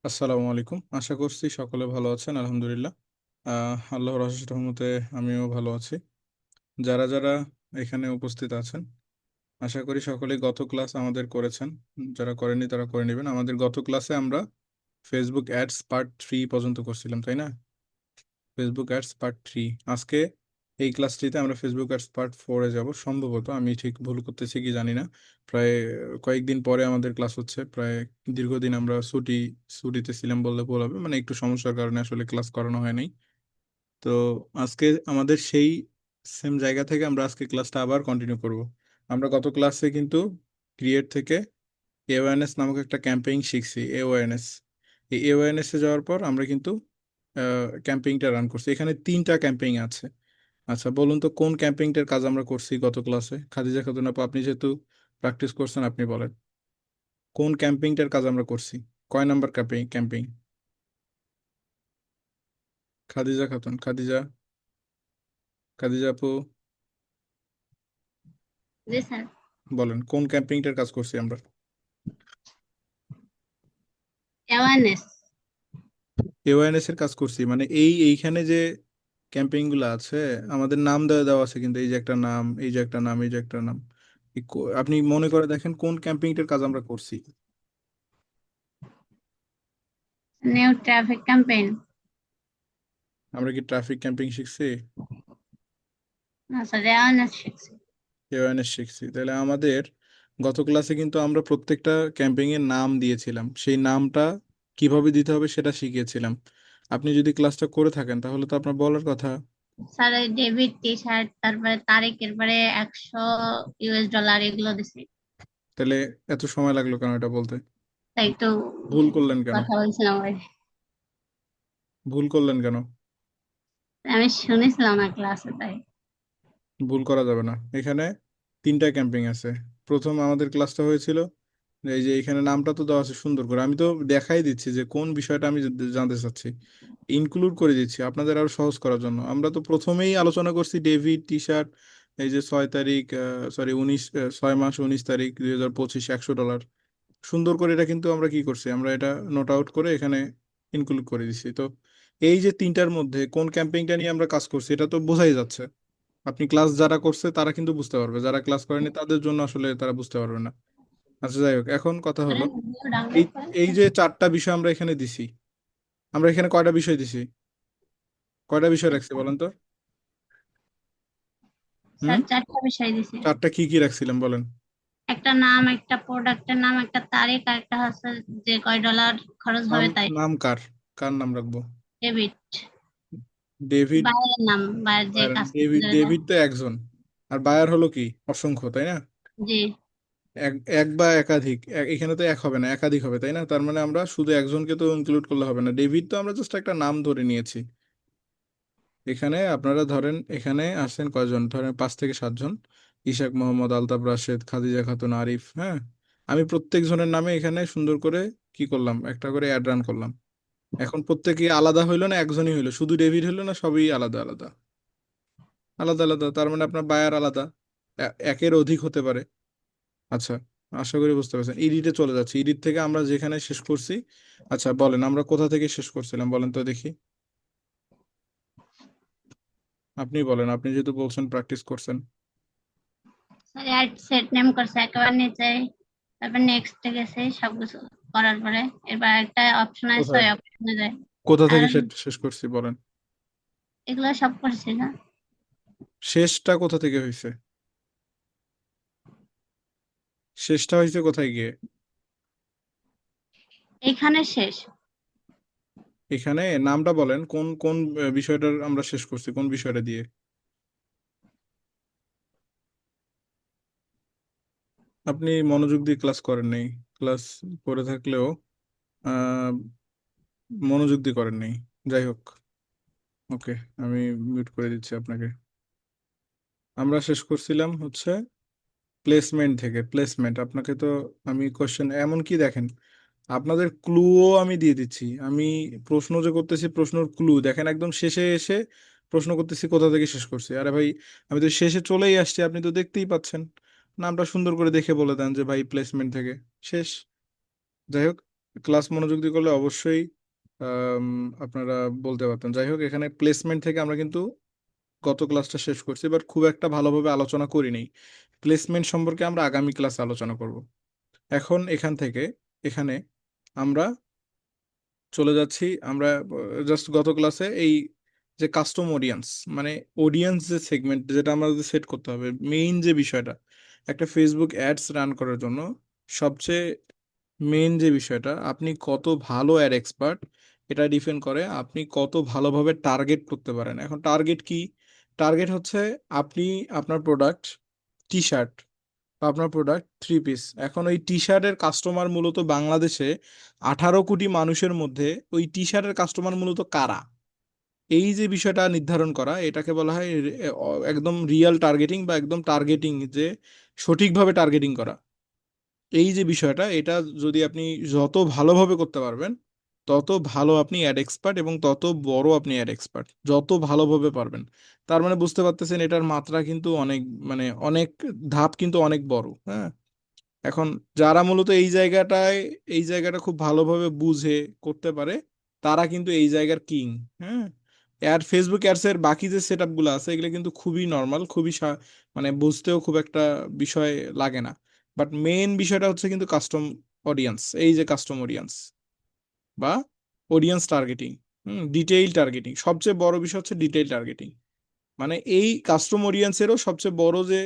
আসসালামু আলাইকুম। আশা করছি সকলে ভালো আছেন, আলহামদুলিল্লাহ। আল্লাহর অশেষ রহমতে আমিও ভালো আছি। যারা যারা এখানে উপস্থিত আছেন, আশা করি সকলেই গত ক্লাস আমাদের করেছেন। যারা করেনি তারা করে নেবেন। আমাদের গত ক্লাসে আমরা ফেসবুক অ্যাডস পার্ট 3 পর্যন্ত করছিলাম, তাই না? Facebook ads part 3। আজকে এই ক্লাসটিতে আমরা ফেসবুক অ্যাডস পার্ট 4-এ যাব সম্ভবত। আমি ঠিক ভুল করতেছি কি জানি না। প্রায় কয়েকদিন পরে আমাদের ক্লাস হচ্ছে। প্রায় দীর্ঘদিন আমরা ছুটিতে ছিলাম বললে ভুল হবে, মানে একটু সমস্যার কারণে আসলে ক্লাস করানো হয় নাই। তো আজকে আমাদের সেই সেম জায়গা থেকে আমরা আজকে ক্লাসটা আবার কন্টিনিউ করব। আমরা গত ক্লাসে কিন্তু ক্রিয়েট থেকে এওয়ারনেস নামক একটা ক্যাম্পেইন শিখছি। এওয়ারনেস, এই এওয়ারনেসে যাওয়ার পর আমরা কিন্তু ক্যাম্পেইনটা রান করছি। এখানে 3টা ক্যাম্পেইন আছে। আচ্ছা বলুন তো, কোন ক্যাম্পেইনটার কাজ আমরা করছি গত ক্লাসে? খাদিজা খাতুন আপু, আপনি যেহেতু প্র্যাকটিস করছেন, আপনি বলেন কোন ক্যাম্পেইনটার কাজ আমরা করছি। কয় নাম্বার ক্যাম্পেইন? খাদিজা খাতুন, খাদিজা, খাদিজা আপু, জি স্যার। বলেন কোন ক্যাম্পেইনটার কাজ করছি আমরা? অ্যাওয়ারনেস। এওয়ারনেস এর কাজ করছি, মানে এইখানে যে ক্যাম্পেইন গুলো আছে, আমাদের নাম দেওয়া দেওয়া আছে কিন্তু, এই যে একটা নাম, এই যে একটা নাম, এই যে একটা নাম। আপনি মনে করে দেখেন কোন ক্যাম্পেইনটার কাজ আমরা করছি। New traffic campaign. আমরা কি ট্রাফিক ক্যাম্পেইন শিখছি? না স্যার, অ্যাওয়ারনেস শিখছি। অ্যাওয়ারনেস শিখছি। তাহলে আমাদের গত ক্লাসে কিন্তু আমরা প্রত্যেকটা ক্যাম্পেইন এর নাম দিয়েছিলাম, সেই নামটা কিভাবে দিতে হবে সেটা শিখিয়েছিলাম। আপনি যদি ক্লাসটা করে থাকেন তাহলে তো আপনার বলার কথা। স্যার ওই ডেভিড টি শার্ট, তারপরে তারিখের পরে 100 US ডলার এগুলো দিছি। তাহলে এত সময় লাগলো কেন এটা বলতে? তাই তো ভুল করলেন কেন? কথা বলছিলাম ভাই। ভুল করলেন কেন? আমি শুনেছিলাম না ক্লাসে, তাই। ভুল করা যাবে না। এখানে 3টা ক্যাম্পিং আছে। প্রথম আমাদের ক্লাসটা হয়েছিল, এই যে এখানে নামটা তো দেওয়া আছে সুন্দর করে, আমি তো দেখাই দিচ্ছি যে কোন বিষয়টা আমি জানতে চাচ্ছি, ইনক্লুড করে দিচ্ছি আপনাদের আরো সহজ করার জন্য। আমরা তো প্রথমেই আলোচনা করছি ডেভিড টি শার্ট, এই যে 6 তারিখ, সরি 6 মাস 19 তারিখ 2025, $100। সুন্দর করে এটা কিন্তু আমরা কি করছি, আমরা এটা নোট আউট করে এখানে ইনক্লুড করে দিছি। তো এই যে 3টার মধ্যে কোন ক্যাম্পেইনটা নিয়ে আমরা কাজ করছি এটা তো বোঝাই যাচ্ছে। আপনি ক্লাস যারা করছে তারা কিন্তু বুঝতে পারবে, যারা ক্লাস করেনি তাদের জন্য আসলে তারা বুঝতে পারবে না। আচ্ছা যাই হোক, এখন কথা হলো এই এই যে 4টা বিষয় আমরা এখানে দিছি, আমরা এখানে কয়টা বিষয় দিছি? কয়টা বিষয় রাখছি বলেন তো? হুম, স্যার 4টা বিষয় দিছি। 4টা কি কি রাখছিলাম বলেন? একটা নাম, একটা প্রোডাক্টের নাম, একটা তারিখ, আর একটা হচ্ছে যে কয় ডলার খরচ নাম, হবে তাই। নাম কার, কার নাম রাখবো? ডেবিট। ডেভিড। বাইরের নাম, বাইরের যে কাজ করতে ডেভিড, যায়। ডেভিড তো একজন, আর বায়ার হলো কি অসংখ্য, তাই না? জি। এক এক বা একাধিক, এখানে তো এক হবে না, একাধিক হবে, তাই না? তার মানে আমরা শুধু একজনকে তো ইনক্লুড করলে হবে না। ডেভিড তো আমরা জাস্ট একটা নাম ধরে নিয়েছি। এখানে আপনারা ধরেন এখানে আসছেন কয়জন, ধরেন 5 থেকে 7 জন। ইশাক মোহাম্মদ, আলতাফ রাশেদ, খাদিজা খাতুন, আরিফ, হ্যাঁ। আমি প্রত্যেক জনের নামে এখানে সুন্দর করে কি করলাম, একটা করে অ্যাড রান করলাম। এখন প্রত্যেকে আলাদা হইলো না একজনই হইলো, শুধু ডেভিড হইলো না, সবই আলাদা আলাদা, আলাদা আলাদা। তার মানে আপনার বায়ার আলাদা, একের অধিক হতে পারে। আচ্ছা, আশা করি বুঝতে পারছেন। ইডিটে চলে যাচ্ছে, ইডিট থেকে আমরা যেখানে শেষ করছি। আচ্ছা বলেন আমরা কোথা থেকে শেষ করছিলাম বলেন তো দেখি। আপনি বলেন, আপনি যেহেতু বলছেন প্র্যাকটিস করছেন। স্যার অ্যাড সেট নেম করছে একেবারে নিচে, তারপর নেক্সট গেছে সবকিছু করার পরে এবার একটা অপশন আছে, কোথায়, ওই অপশনে যায়। কোথা আর থেকে শেষ করছি বলেন? এগুলো সব করছি না। শেষটা কোথা থেকে হয়েছে? শেষটা হয়েছে কোথায় গিয়ে? এখানে শেষ। এখানে নামটা বলেন, কোন কোন বিষয়টার আমরা শেষ করছি, কোন বিষয়টা দিয়ে? আপনি মনোযোগ দিয়ে ক্লাস করেন নাই, ক্লাস করে থাকলেও আহ মনোযোগ দিয়ে করেন নাই। যাই হোক, ওকে, আমি মিউট করে দিচ্ছি আপনাকে। আমরা শেষ করছিলাম হচ্ছে প্লেসমেন্ট থেকে। প্লেসমেন্ট আপনাকে তো, আমি কোশ্চেন এমন কি দেখেন, আপনাদের ক্লুও আমি দিয়ে দিচ্ছি। আমি প্রশ্ন যে করতেছি, প্রশ্নের ক্লু দেখেন, একদম শেষে এসে প্রশ্ন করতেছি কোথা থেকে শেষ করছি। আরে ভাই, আমি তো শেষে চলেই আসছি, আপনি তো দেখতেই পাচ্ছেন। নামটা সুন্দর করে দেখে বলে দেন যে ভাই প্লেসমেন্ট থেকে শেষ। যাই হোক, ক্লাস মনোযোগ দিয়ে করলে অবশ্যই আম, আপনারা বলতে পারতেন। যাই হোক, এখানে প্লেসমেন্ট থেকে আমরা কিন্তু গত ক্লাসটা শেষ করছি, বাট খুব একটা ভালোভাবে আলোচনা করিনি। প্লেসমেন্ট সম্পর্কে আমরা আগামী ক্লাসে আলোচনা করব। এখন এখান থেকে এখানে আমরা চলে যাচ্ছি। আমরা জাস্ট গত ক্লাসে এই যে কাস্টম অডিয়েন্স, মানে অডিয়েন্স যে সেগমেন্ট যেটা আমাদের সেট করতে হবে, মেইন যে বিষয়টা একটা ফেসবুক অ্যাডস রান করার জন্য সবচেয়ে মেইন যে বিষয়টা, আপনি কত ভালো অ্যাড এক্সপার্ট এটা ডিপেন্ড করে আপনি কত ভালোভাবে টার্গেট করতে পারেন। এখন টার্গেট কি? টার্গেট হচ্ছে আপনি আপনার প্রোডাক্ট টি শার্ট বা আপনার প্রোডাক্ট থ্রি পিস। এখন ওই টি শার্টের কাস্টমার মূলত বাংলাদেশে 18 কোটি মানুষের মধ্যে ওই টি শার্টের কাস্টমার মূলত কারা, এই যে বিষয়টা নির্ধারণ করা, এটাকে বলা হয় একদম রিয়েল টার্গেটিং বা একদম টার্গেটিং, যে সঠিকভাবে টার্গেটিং করা। এই যে বিষয়টা, এটা যদি আপনি যত ভালোভাবে করতে পারবেন তত ভালো আপনি অ্যাড এক্সপার্ট এবং তত বড় আপনি অ্যাড এক্সপার্ট, যত ভালোভাবে পারবেন। তার মানে বুঝতে পারতেছেন এটার মাত্রা কিন্তু অনেক, মানে অনেক ধাপ কিন্তু অনেক বড়। হ্যাঁ, এখন যারা মূলত এই জায়গাটা খুব ভালোভাবে বুঝে করতে পারে, তারা কিন্তু এই জায়গার কিং। হ্যাঁ, ফেসবুক অ্যাডস এর বাকি যে সেট আপ গুলো আছে এগুলো কিন্তু খুবই নর্মাল, খুবই মানে বুঝতেও খুব একটা বিষয় লাগে না। বাট মেইন বিষয়টা হচ্ছে কিন্তু কাস্টম অডিয়েন্স, এই যে কাস্টম অডিয়েন্স বা অডিয়েন্স টার্গেটিং, ডিটেইল টার্গেটিং, সবচেয়ে বড় বিষয় হচ্ছে ডিটেইল টার্গেটিং। মানে এই কাস্টম অডিয়েন্সেরও সবচেয়ে বড় যে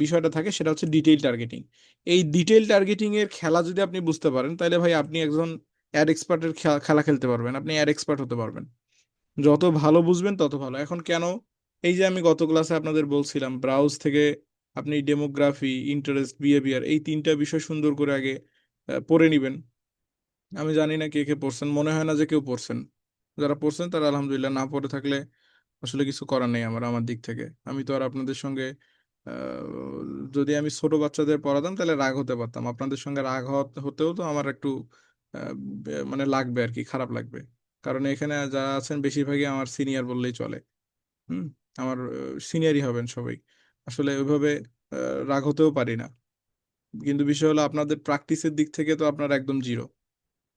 বিষয়টা থাকে সেটা হচ্ছে ডিটেইল টার্গেটিং। এই ডিটেইল টার্গেটিং এর খেলা যদি আপনি বুঝতে পারেন, তাহলে ভাই আপনি একজন অ্যাড এক্সপার্টের খেলা খেলতে পারবেন, আপনি অ্যাড এক্সপার্ট হতে পারবেন। যত ভালো বুঝবেন তত ভালো। এখন কেন? এই যে আমি গত ক্লাসে আপনাদের বলছিলাম, ব্রাউজ থেকে আপনি ডেমোগ্রাফি, ইন্টারেস্ট, বিহেভিয়ার, এই তিনটা বিষয় সুন্দর করে আগে পড়ে নিবেন। আমি জানি না কে কে পড়ছেন, মনে হয় না যে কেউ পড়ছেন। যারা পড়ছেন তারা আলহামদুলিল্লাহ, না পড়ে থাকলে আসলে কিছু করার নেই আমার দিক থেকে। আমি তো আর আপনাদের সঙ্গে যদি আমি ছোট বাচ্চাদের পড়াতাম তাহলে রাগ হতে পারতাম, আপনাদের সঙ্গে রাগ হতেও তো আমার একটু মানে লাগবে আর কি, খারাপ লাগবে। কারণ এখানে যারা আছেন বেশিরভাগই আমার সিনিয়র বললেই চলে। হুম, আমার সিনিয়রই হবেন সবাই। আসলে ওইভাবে রাগ হতেও পারি না, কিন্তু বিষয় হলো আপনাদের প্র্যাকটিসের দিক থেকে তো আপনার একদম জিরো,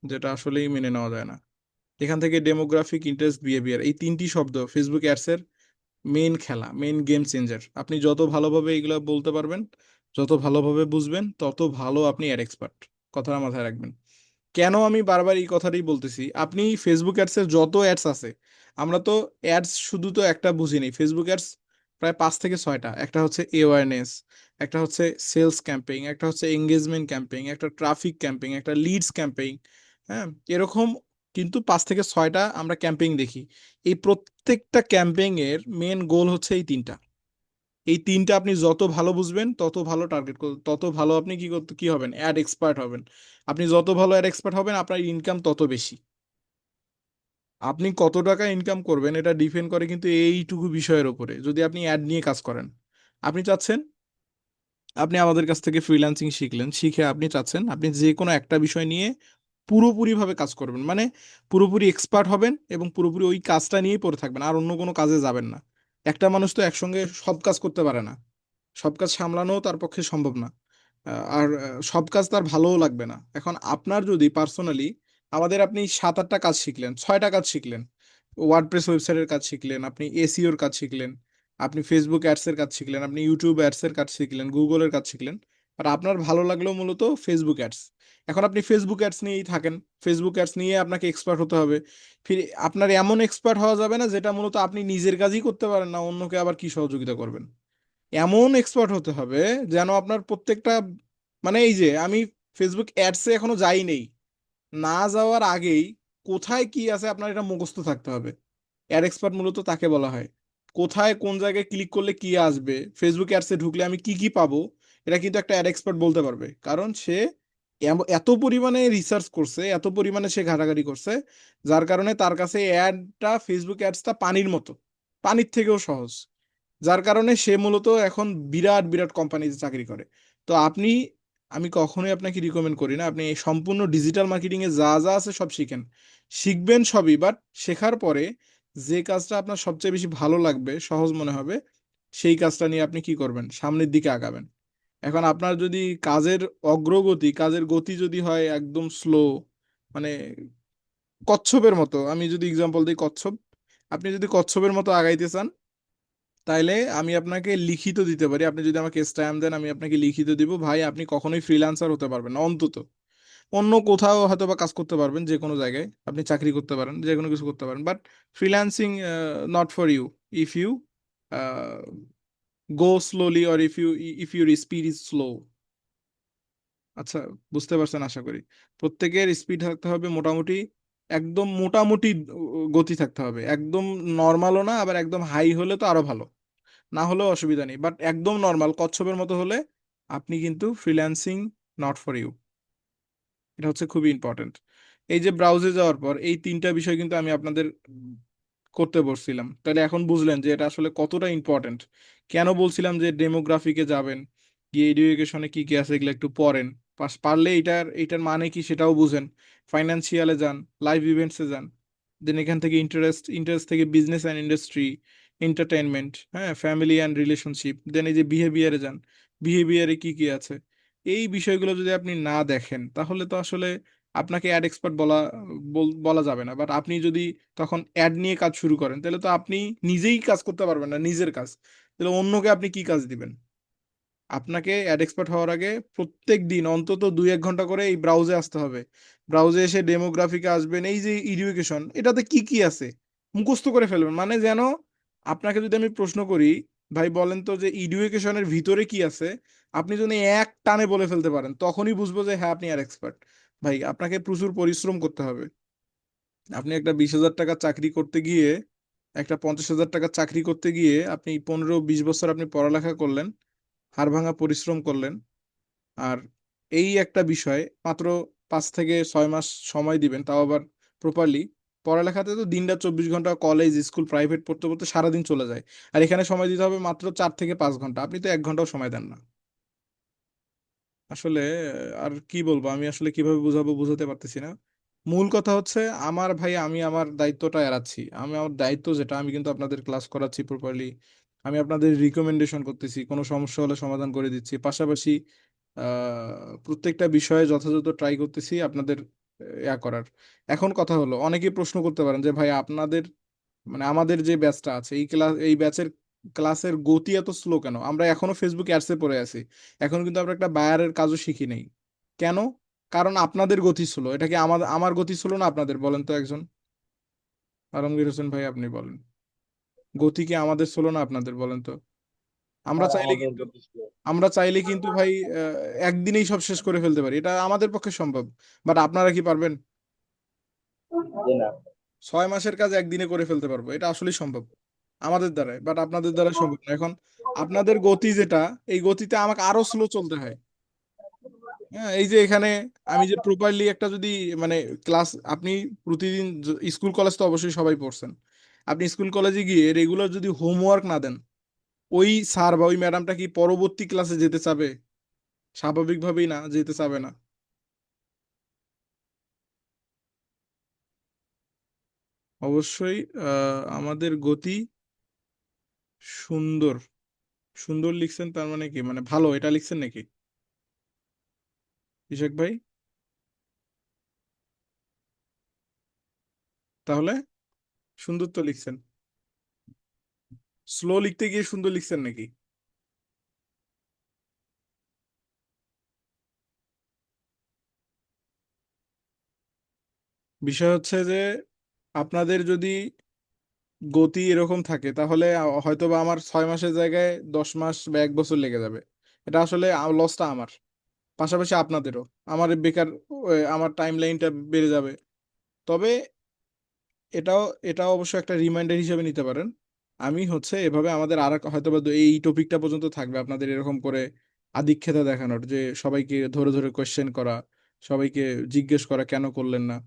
যেটা আসলেই মেনে নেওয়া যায় না। এখান থেকে ডেমোগ্রাফিক, ইন্টারেস্ট, বিহেভিয়ার, এই তিনটি শব্দ ফেসবুক অ্যাডস এর মেইন খেলা, মেইন গেম চেঞ্জার। আপনি যত ভালোভাবে এগুলো বলতে পারবেন, যত ভালোভাবে বুঝবেন, তত ভালো আপনি অ্যাড এক্সপার্ট। কথাটা মাথায় রাখবেন। কেন আমি বারবার এই কথাটাই বলতেছি, আপনি ফেসবুক অ্যাডস এর যত অ্যাডস আছে, আমরা তো অ্যাডস শুধু তো একটা বুঝি নেই, ফেসবুক অ্যাডস প্রায় 5 থেকে 6টা। একটা হচ্ছে অ্যাওয়ারনেস, একটা হচ্ছে সেলস ক্যাম্পেইন, একটা হচ্ছে এঙ্গেজমেন্ট ক্যাম্পেইন, একটা ট্রাফিক ক্যাম্পেইন, একটা লিডস ক্যাম্পেইন। হ্যাঁ, এরকম কিন্তু 5 থেকে 6টা আমরা ক্যাম্পেইন দেখি। এই প্রত্যেকটা ক্যাম্পেইন এর মেন গোল হচ্ছে এই তিনটা। এই তিনটা আপনি যত ভালো বুঝবেন তত ভালো টার্গেট, তত ভালো আপনি কি হবেন, অ্যাড এক্সপার্ট হবেন। আপনি যত ভালো অ্যাড এক্সপার্ট হবেন আপনার ইনকাম তত বেশি। আপনি কত টাকা ইনকাম করবেন এটা ডিপেন্ড করে কিন্তু এইটুকু বিষয়ের উপরে। যদি আপনি অ্যাড নিয়ে কাজ করেন, আপনি চাচ্ছেন আপনি আমাদের কাছ থেকে ফ্রিল্যান্সিং শিখলেন, শিখে আপনি চাচ্ছেন আপনি যে কোনো একটা বিষয় নিয়ে পুরোপুরিভাবে কাজ করবেন, মানে পুরোপুরি এক্সপার্ট হবেন এবং পুরোপুরি ওই কাজটা নিয়েই পড়ে থাকবেন, আর অন্য কোনো কাজে যাবেন না। একটা মানুষ তো একসঙ্গে সব কাজ করতে পারে না, সব কাজ সামলানোও তার পক্ষে সম্ভব না। আর সব কাজ তার ভালোও লাগবে না। এখন আপনার যদি পার্সোনালি, আমাদের আপনি 7-8টা কাজ শিখলেন, 6টা কাজ শিখলেন, ওয়ার্ডপ্রেস ওয়েবসাইটের কাজ শিখলেন, আপনি এসইওর কাজ শিখলেন, আপনি ফেসবুক অ্যাডসের কাজ শিখলেন, আপনি ইউটিউব অ্যাডসের কাজ শিখলেন, গুগলের কাজ শিখলেন, আর আপনার ভালো লাগলো মূলত ফেসবুক অ্যাডস। এখন আপনি ফেসবুক অ্যাডস নিয়েই থাকেন, ফেসবুক অ্যাডস নিয়ে আপনাকে এক্সপার্ট হতে হবে। ফির আপনার এমন এক্সপার্ট হওয়া যাবে না যেটা মূলত আপনি নিজের কাজই করতে পারেন না, অন্যকে আবার কি সহযোগিতা করবেন। এমন এক্সপার্ট হতে হবে যেন আপনার প্রত্যেকটা, মানে এই যে আমি ফেসবুক অ্যাডসে এখনো যাই নেই, না যাওয়ার আগেই কোথায় কি আছে আপনার এটা মুখস্থ থাকতে হবে। অ্যাড এক্সপার্ট মূলত তাকে বলা হয়। কোথায় কোন জায়গায় ক্লিক করলে কি আসবে, ফেসবুক অ্যাডসে ঢুকলে আমি কি কি পাবো, এটা কিন্তু একটা অ্যাড এক্সপার্ট বলতে পারবে। কারণ সে এত পরিমাণে রিসার্চ করছে, এত পরিমাণে সে ঘাটাঘাটি করছে, যার কারণে তার কাছে অ্যাডটা, ফেসবুক অ্যাডসটা পানির মতো, পানির থেকেও সহজ। যার কারণে সে মূলত এখন বিরাট বিরাট কোম্পানিতে চাকরি করে। তো আমি কখনোই আপনাকে রিকমেন্ড করি না আপনি এই সম্পূর্ণ ডিজিটাল মার্কেটিং এ যা যা আছে সব শিখেন, শিখবেন সবই, বাট শেখার পরে যে কাজটা আপনার সবচেয়ে বেশি ভালো লাগবে, সহজ মনে হবে, সেই কাজটা নিয়ে আপনি কি করবেন, সামনের দিকে আগাবেন। এখন আপনার যদি কাজের গতি যদি হয় একদম স্লো, মানে কচ্ছপের মতো, আমি যদি এক্সাম্পল দিই কচ্ছপ, আপনি যদি কচ্ছপের মতো আগাইতে চান তাইলে আমি আপনাকে লিখিত দিতে পারি। আপনি যদি আমাকে স্ট্যাম্প দেন আমি আপনাকে লিখিত দিব, ভাই আপনি কখনোই ফ্রিল্যান্সার হতে পারবেন না অন্তত। অন্য কোথাও হয়তো বা কাজ করতে পারবেন, যে কোনো জায়গায় আপনি চাকরি করতে পারেন, যে কোনো কিছু করতে পারেন, but freelancing not for you if you go slowly or if your speed is slow. আচ্ছা, বুঝতে পারছেন আশা করি। প্রত্যেকের স্পিড থাকতে হবে মোটামুটি, একদম মোটামুটি গতি থাকতে হবে, একদম নর্মালও না, আবার একদম হাই হলে তো আরো ভালো, না হলেও অসুবিধা নেই, বাট একদম নর্মাল কচ্ছপের মতো হলে আপনি কিন্তু ফ্রিল্যান্সিং নট ফর ইউ। এটা হচ্ছে খুবই ইম্পর্টেন্ট। এই যে ব্রাউজে যাওয়ার পর এই তিনটা বিষয় কিন্তু আমি আপনাদের করতে বলছিলাম, তাহলে এখন বুঝলেন যে এটা আসলে কতটা ইম্পর্টেন্ট। কেন বলছিলাম যে ডেমোগ্রাফিকে যাবেন, গিয়ে এডুকেশনে কি কি আছে এগুলো একটু পড়েন, পারলে এটার এটার মানে কি সেটাও বুঝেন। ফাইন্যান্সিয়ালে যান, লাইভ ইভেন্টসে যান, দেন এখান থেকে ইন্টারেস্ট থেকে বিজনেস অ্যান্ড ইন্ডাস্ট্রি, এন্টারটেনমেন্ট, হ্যাঁ, ফ্যামিলি অ্যান্ড রিলেশনশিপ, দেন এই যে বিহেভিয়ারে যান, বিহেভিয়ারে কি কি আছে। এই বিষয়গুলো যদি আপনি না দেখেন তাহলে তো আসলে আপনাকে অ্যাড এক্সপার্ট বলা যাবে না। বাট আপনি যদি তখন অ্যাড নিয়ে কাজ শুরু করেন তাহলে তো আপনি নিজেই কাজ করতে পারবেন না নিজের কাজ, তাহলে অন্যকে আপনি কি কাজ দিবেন? আপনাকে অ্যাড এক্সপার্ট হওয়ার আগে প্রত্যেক দিন অন্তত 2-1 ঘন্টা করে এই ব্রাউজে আসতে হবে। ব্রাউজে এসে ডেমোগ্রাফিকে আসবেন, এই যে এডুকেশন এটাতে কি কি আছে মুখস্থ করে ফেলবেন, মানে যেন আপনাকে যদি আমি প্রশ্ন করি, ভাই বলেন তো যে এডুকেশনের ভিতরে কি আছে, আপনি যদি এক টানে বলে ফেলতে পারেন তখনই বুঝবো যে হ্যাঁ আপনি আর এক্সপার্ট। ভাই আপনাকে প্রচুর পরিশ্রম করতে হবে। আপনি একটা 20,000 টাকার চাকরি করতে গিয়ে, একটা 50,000 টাকার চাকরি করতে গিয়ে আপনি 15-20 বছর আপনি পড়ালেখা করলেন, হাড় ভাঙা পরিশ্রম করলেন, আর এই একটা বিষয় মাত্র 5 থেকে 6 মাস সময় দিবেন, তাও আবার প্রপারলি। পড়ালেখাতে তো দিনটা 24 ঘন্টা কলেজ স্কুল প্রাইভেট পড়তে পড়তে সারাদিন চলে যায়, আর এখানে সময় দিতে হবে মাত্র 4 থেকে 5 ঘন্টা, আপনি তো 1 ঘন্টাও সময় দেন না। আসলে আর কি বলবো, আমি আসলে কিভাবে বুঝাবো বুঝাতে পারতেছি না। মূল কথা হচ্ছে আমার ভাই, আমি আমার দায়িত্বটা এড়াচ্ছি, আমি আমার দায়িত্ব যেটা, আমি কিন্তু আপনাদের ক্লাস করাচ্ছি প্রপারলি, আমি আপনাদের রিকমেন্ডেশন করতেছি, কোনো সমস্যা হলে সমাধান করে দিচ্ছি, পাশাপাশি প্রত্যেকটা বিষয়ে যথাযথ ট্রাই করতেছি আপনাদের ইয়া করার। এখন কথা হলো, অনেকেই প্রশ্ন করতে পারেন যে ভাই আপনাদের মানে আমাদের যে ব্যাচটা আছে এই ব্যাচের ক্লাসের গতি এত স্লো কেন, আমরা এখনো ফেসবুক অ্যাডসে পড়ে আছি, এখন কিন্তু আমরা একটা বায়ারের কাজও শিখি নেই। কেন? কারণ আপনাদের গতি স্লো। এটা কি আমার আমার গতি স্লো না আপনাদের, বলেন তো একজন। আলমগীর হোসেন ভাই আপনি বলেন, গতি কি আমাদের স্লো না আপনাদের, বলেন তো। আমরা স্যার চাইলে আমাদের কিন্তু যথেষ্ট। আমরা চাইলে কিন্তু ভাই একদিনেই সব শেষ করে ফেলতে পারি, এটা আমাদের পক্ষে সম্ভব। বাট আপনারা কি পারবেন? যে না, 6 মাসের কাজ একদিনে করে ফেলতে পারবো, এটা আসলেই সম্ভব আমাদের দ্বারাই, বাট আপনাদের দ্বারা সম্ভব না। এখন আপনাদের গতি যেটা, এই গতিতে আমাকে আরো স্লো চলতে হয়। হ্যাঁ, এই যে এখানে আমি যে প্রপারলি একটা যদি মানে ক্লাস আপনি প্রতিদিন স্কুল কলেজ তো অবশ্যই সবাই পড়ছেন, আপনি স্কুল কলেজে গিয়ে রেগুলার যদি হোমওয়ার্ক না দেন, ওই স্যার বা ওই ম্যাডামটা কি পরবর্তী ক্লাসে যেতে চাবে? স্বাভাবিকভাবেই না, যেতে চাবে না। অবশ্যই আমাদের গতি সুন্দর। সুন্দর লিখছেন তার মানে কি, মানে ভালো এটা লিখছেন নাকি ইশাক ভাই? তাহলে সুন্দর তো লিখছেন, স্লো লিখতে গিয়ে সুন্দর লিখছেন নাকি? বিষয় হচ্ছে যে আপনাদের যদি গতি এরকম থাকে তাহলে হয়তো বা আমার 6 মাসের জায়গায় 10 মাস বা 1 বছর লেগে যাবে। এটা আসলে লসটা আমার, পাশাপাশি আপনাদেরও। আমার বেকার আমার টাইম লাইনটা বেড়ে যাবে। তবে এটাও এটাও অবশ্য একটা রিমাইন্ডার হিসেবে নিতে পারেন। আমি হচ্ছে এভাবে আমাদের আর হয়তো বা এই টপিকটা পর্যন্ত থাকবে আপনাদের এরকম করে আদিক্ষেতা দেখানোর, যে সবাইকে ধরে ধরে কোয়েশ্চেন করা, সবাইকে জিজ্ঞেস করা কেন করলেন না।